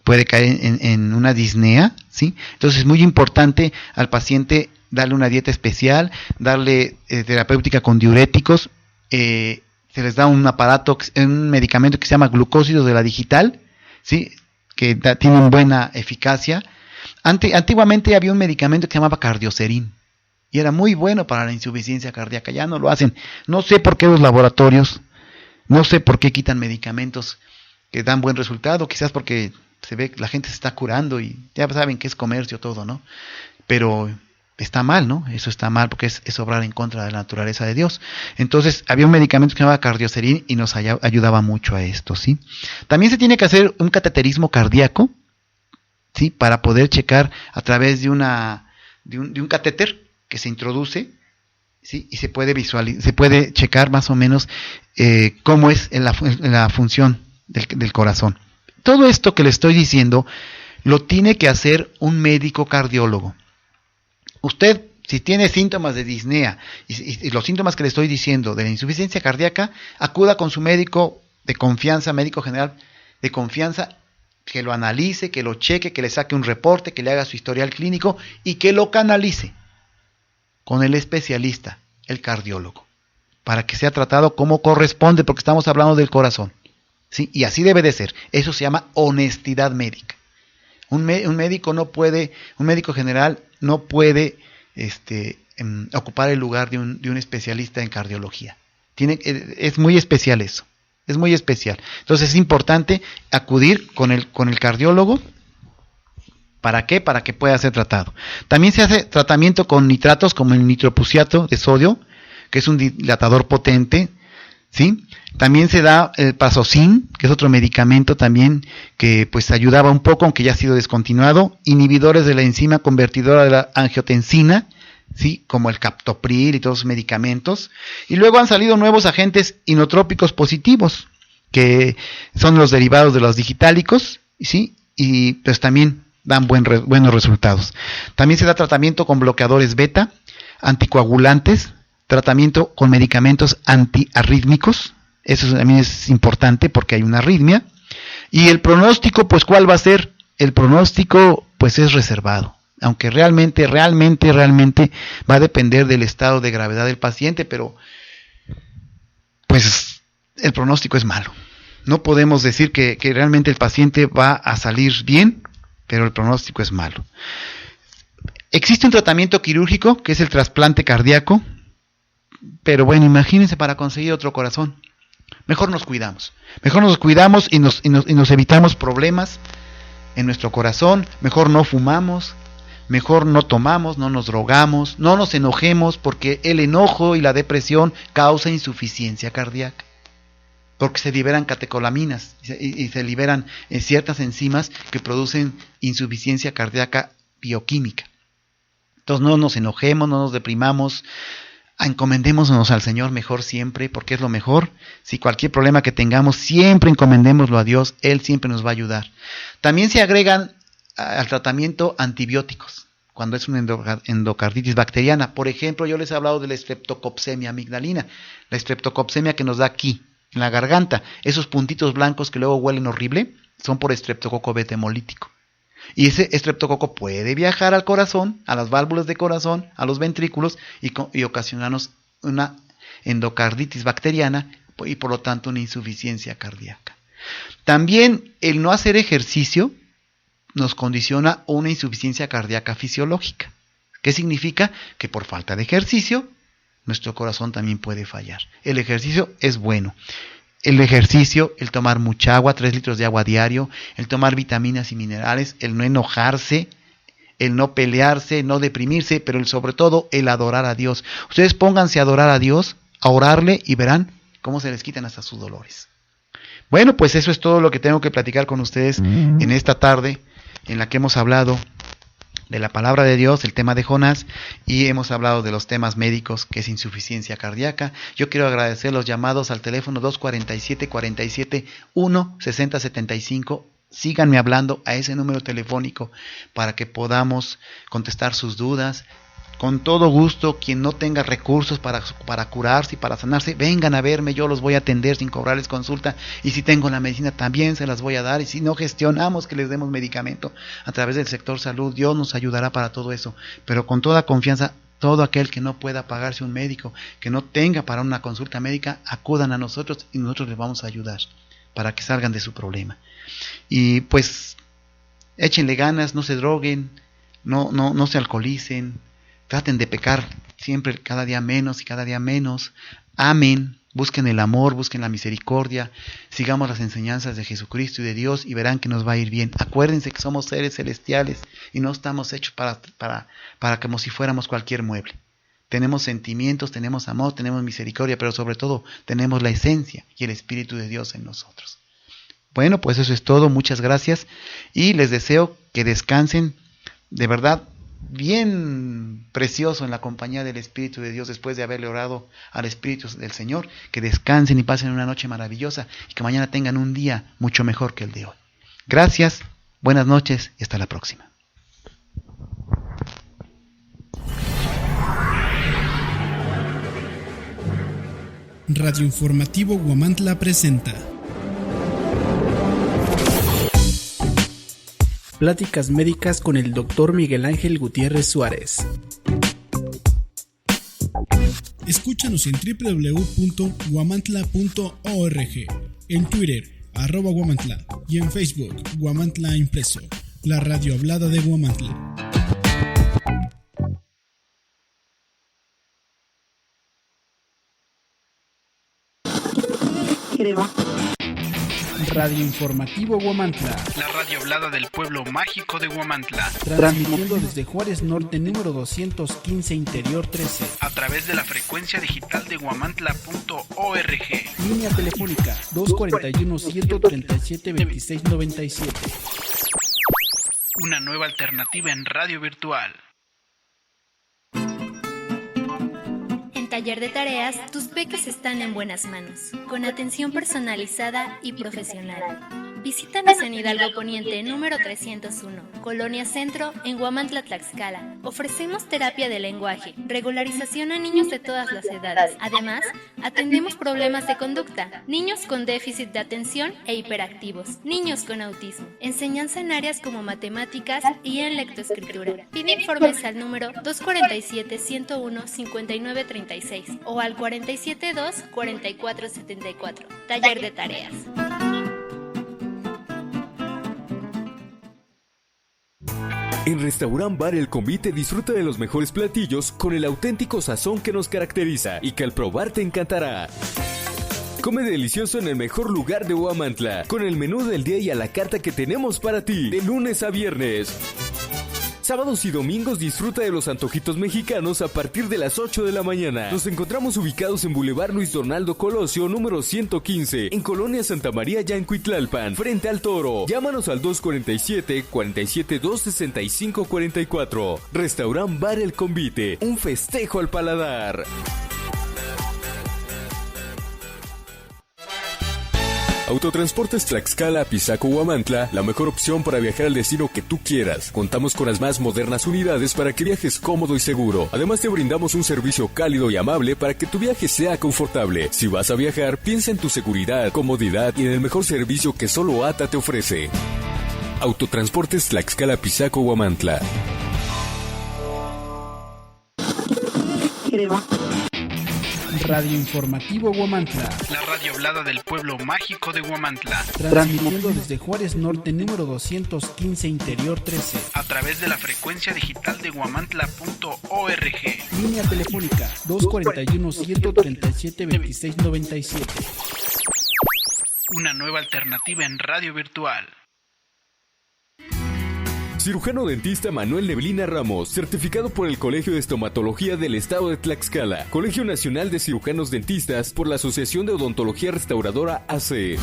puede caer en una disnea, ¿sí? Entonces es muy importante al paciente darle una dieta especial, darle terapéutica con diuréticos, se les da un aparato, un medicamento que se llama glucósido de la digital, ¿sí?, que tienen buena eficacia. Antiguamente había un medicamento que se llamaba Cardiocerin y era muy bueno para la insuficiencia cardíaca. Ya no lo hacen. No sé por qué los laboratorios, no sé por qué quitan medicamentos que dan buen resultado. Quizás porque se ve que la gente se está curando y ya saben que es comercio todo, ¿no? Pero está mal, ¿no? Eso está mal porque es obrar en contra de la naturaleza de Dios. Entonces había un medicamento que se llamaba Cardiocerin y nos ayudaba mucho a esto, ¿sí? También se tiene que hacer un cateterismo cardíaco, ¿sí? Para poder checar a través de un catéter que se introduce, ¿sí? Y se puede checar más o menos cómo es la función del corazón. Todo esto que le estoy diciendo lo tiene que hacer un médico cardiólogo. Usted, si tiene síntomas de disnea y los síntomas que le estoy diciendo de la insuficiencia cardíaca, acuda con su médico de confianza, médico general de confianza, que lo analice, que lo cheque, que le saque un reporte, que le haga su historial clínico y que lo canalice con el especialista, el cardiólogo, para que sea tratado como corresponde, porque estamos hablando del corazón, ¿sí? Y así debe de ser. Eso se llama honestidad médica. Un médico general no puede ocupar el lugar de un especialista en cardiología. Es muy especial eso. Es muy especial. Entonces es importante acudir con el cardiólogo. ¿Para qué? Para que pueda ser tratado. También se hace tratamiento con nitratos como el nitroprusiato de sodio, que es un dilatador potente, ¿sí? También se da el Prazosin, que es otro medicamento también que pues ayudaba un poco, aunque ya ha sido descontinuado. Inhibidores de la enzima convertidora de la angiotensina, ¿sí? Como el captopril y todos los medicamentos. Y luego han salido nuevos agentes inotrópicos positivos, que son los derivados de los digitálicos, ¿sí? Y pues también dan buenos resultados. También se da tratamiento con bloqueadores beta, anticoagulantes, tratamiento con medicamentos antiarrítmicos. Eso también es importante porque hay una arritmia. Y el pronóstico, pues ¿cuál va a ser? El pronóstico pues es reservado, aunque realmente va a depender del estado de gravedad del paciente, pero pues el pronóstico es malo. No podemos decir que realmente el paciente va a salir bien, pero el pronóstico es malo. Existe un tratamiento quirúrgico que es el trasplante cardíaco, pero bueno, imagínense para conseguir otro corazón. Mejor nos cuidamos y nos evitamos problemas en nuestro corazón. Mejor no fumamos, mejor no tomamos, no nos drogamos, no nos enojemos, porque el enojo y la depresión causa insuficiencia cardíaca, porque se liberan catecolaminas y se liberan ciertas enzimas que producen insuficiencia cardíaca bioquímica. Entonces no nos enojemos, no nos deprimamos, encomendémonos al Señor mejor siempre, porque es lo mejor. Si cualquier problema que tengamos, siempre encomendémoslo a Dios, Él siempre nos va a ayudar. También se agregan al tratamiento antibióticos cuando es una endocarditis bacteriana. Por ejemplo, yo les he hablado de la streptococemia amigdalina, la streptococemia que nos da aquí, en la garganta. Esos puntitos blancos que luego huelen horrible, son por estreptococo beta hemolítico. Y ese estreptococo puede viajar al corazón, a las válvulas de corazón, a los ventrículos y ocasionarnos una endocarditis bacteriana y por lo tanto una insuficiencia cardíaca. También el no hacer ejercicio nos condiciona una insuficiencia cardíaca fisiológica. ¿Qué significa? Que por falta de ejercicio nuestro corazón también puede fallar. El ejercicio es bueno. El ejercicio, el tomar mucha agua, 3 litros de agua diario, el tomar vitaminas y minerales, el no enojarse, el no pelearse, no deprimirse, pero sobre todo el adorar a Dios. Ustedes pónganse a adorar a Dios, a orarle y verán cómo se les quitan hasta sus dolores. Bueno, pues eso es todo lo que tengo que platicar con ustedes en esta tarde en la que hemos hablado de la palabra de Dios, el tema de Jonás, y hemos hablado de los temas médicos, que es insuficiencia cardíaca. Yo quiero agradecer los llamados al teléfono 247-47-1-6075. Síganme hablando a ese número telefónico para que podamos contestar sus dudas. Con todo gusto, quien no tenga recursos para curarse y para sanarse, vengan a verme, yo los voy a atender sin cobrarles consulta, y si tengo la medicina también se las voy a dar, y si no gestionamos que les demos medicamento a través del sector salud, Dios nos ayudará para todo eso, pero con toda confianza, todo aquel que no pueda pagarse un médico, que no tenga para una consulta médica, acudan a nosotros y nosotros les vamos a ayudar para que salgan de su problema. Y pues Échenle ganas, no se droguen, no se alcoholicen, traten de pecar siempre, cada día menos y cada día menos. Amen, busquen el amor, busquen la misericordia, sigamos las enseñanzas de Jesucristo y de Dios y verán que nos va a ir bien. Acuérdense que somos seres celestiales y no estamos hechos para como si fuéramos cualquier mueble. Tenemos sentimientos, tenemos amor, tenemos misericordia, pero sobre todo tenemos la esencia y el Espíritu de Dios en nosotros. Bueno, pues eso es todo, muchas gracias y les deseo que descansen de verdad bien precioso en la compañía del Espíritu de Dios después de haberle orado al Espíritu del Señor, que descansen y pasen una noche maravillosa y que mañana tengan un día mucho mejor que el de hoy. Gracias, buenas noches y hasta la próxima. Radio Informativo Huamantla presenta Pláticas médicas con el Dr. Miguel Ángel Gutiérrez Suárez. Escúchanos en www.huamantla.org, en Twitter @Huamantla y en Facebook Huamantla Impreso, la radio hablada de Huamantla. Radio Informativo Huamantla, la radio hablada del pueblo mágico de Huamantla, transmitiendo desde Juárez Norte número 215 Interior 13, a través de la frecuencia digital de huamantla.org. Línea telefónica 241-137-2697. Una nueva alternativa en radio virtual. En Taller de Tareas, tus becas están en buenas manos, con atención personalizada y profesional. Visítanos en Hidalgo Poniente, número 301, Colonia Centro, en Huamantla, Tlaxcala. Ofrecemos terapia de lenguaje, regularización a niños de todas las edades. Además, atendemos problemas de conducta, niños con déficit de atención e hiperactivos, niños con autismo, enseñanza en áreas como matemáticas y en lectoescritura. Pide informes al número 247-101-5936 o al 472-4474. Taller de Tareas. En Restaurant Bar El Convite disfruta de los mejores platillos con el auténtico sazón que nos caracteriza y que al probar te encantará. Come delicioso en el mejor lugar de Huamantla, con el menú del día y a la carta que tenemos para ti, de lunes a viernes. Sábados y domingos disfruta de los antojitos mexicanos a partir de las 8 de la mañana. Nos encontramos ubicados en Boulevard Luis Donaldo Colosio, número 115, en Colonia Santa María, Yancuitlalpan, frente al Toro. Llámanos al 247-472-6544. Restaurant Bar El Convite, un festejo al paladar. Autotransportes Tlaxcala, Pisaco, Huamantla, la mejor opción para viajar al destino que tú quieras. Contamos con las más modernas unidades para que viajes cómodo y seguro. Además te brindamos un servicio cálido y amable para que tu viaje sea confortable. Si vas a viajar, piensa en tu seguridad, comodidad y en el mejor servicio que solo ATA te ofrece. Autotransportes Tlaxcala, Pisaco, Huamantla. Radio Informativo Huamantla, la radio hablada del pueblo mágico de Huamantla, transmitiendo desde Juárez Norte número 215 Interior 13, a través de la frecuencia digital de huamantla.org. Línea telefónica 241-137-2697. Una nueva alternativa en radio virtual. Cirujano dentista Manuel Neblina Ramos, certificado por el Colegio de Estomatología del Estado de Tlaxcala, Colegio Nacional de Cirujanos Dentistas por la Asociación de Odontología Restauradora AC.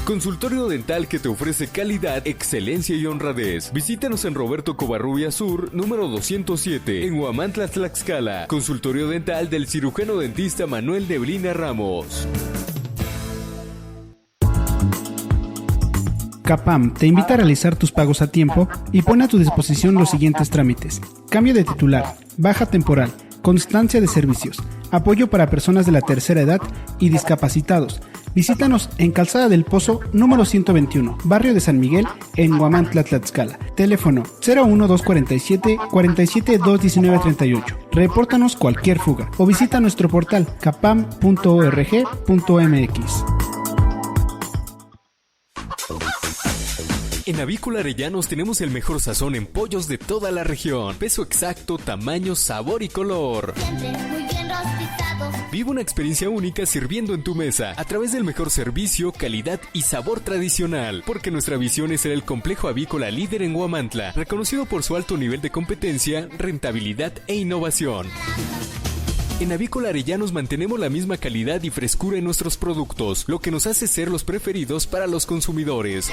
Consultorio dental que te ofrece calidad, excelencia y honradez. Visítanos en Roberto Covarrubia Sur, número 207, en Huamantla, Tlaxcala. Consultorio dental del cirujano dentista Manuel Neblina Ramos. CAPAM te invita a realizar tus pagos a tiempo y pone a tu disposición los siguientes trámites: cambio de titular, baja temporal, constancia de servicios, apoyo para personas de la tercera edad y discapacitados. Visítanos en Calzada del Pozo, número 121, Barrio de San Miguel, en Huamantla, Tlaxcala. Teléfono 01247 47 Repórtanos cualquier fuga o visita nuestro portal capam.org.mx. En Avícola Arellanos tenemos el mejor sazón en pollos de toda la región. Peso exacto, tamaño, sabor y color. Siempre muy bien rostizados. Vive una experiencia única sirviendo en tu mesa a través del mejor servicio, calidad y sabor tradicional. Porque nuestra visión es ser el complejo avícola líder en Huamantla, reconocido por su alto nivel de competencia, rentabilidad e innovación. En Avícola Arellanos mantenemos la misma calidad y frescura en nuestros productos, lo que nos hace ser los preferidos para los consumidores.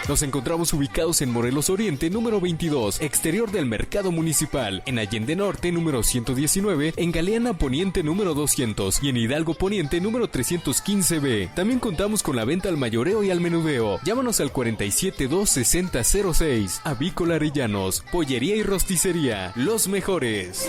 Nos encontramos ubicados en Morelos Oriente, número 22, exterior del Mercado Municipal, en Allende Norte, número 119, en Galeana Poniente, número 200, y en Hidalgo Poniente, número 315B. También contamos con la venta al mayoreo y al menudeo. Llámanos al 472-6006. Avícola Arellanos, pollería y rosticería, los mejores.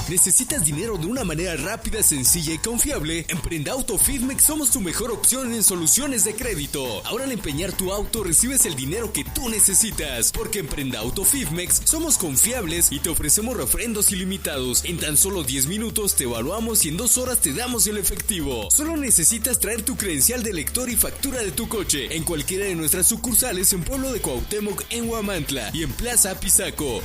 ¿Necesitas dinero de una manera rápida, sencilla y confiable? En Prenda Auto Fidmex somos tu mejor opción en soluciones de crédito. Ahora al empeñar tu auto recibes el dinero que tú necesitas. Porque en Prenda Auto Fidmex somos confiables y te ofrecemos refrendos ilimitados. En tan solo 10 minutos te evaluamos y en 2 horas te damos el efectivo. Solo necesitas traer tu credencial de lector y factura de tu coche en cualquiera de nuestras sucursales en Pueblo de Cuauhtémoc, en Huamantla y en Plaza Apizaco.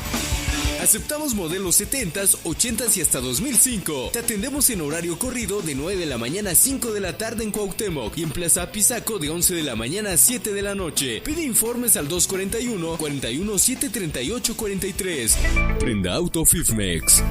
Aceptamos modelos 70s, 80s y hasta 2005. Te atendemos en horario corrido de 9 de la mañana a 5 de la tarde en Cuauhtémoc y en Plaza Apizaco de 11 de la mañana a 7 de la noche. Pide informes al 241-41-738-43. Prenda Auto Fidmex.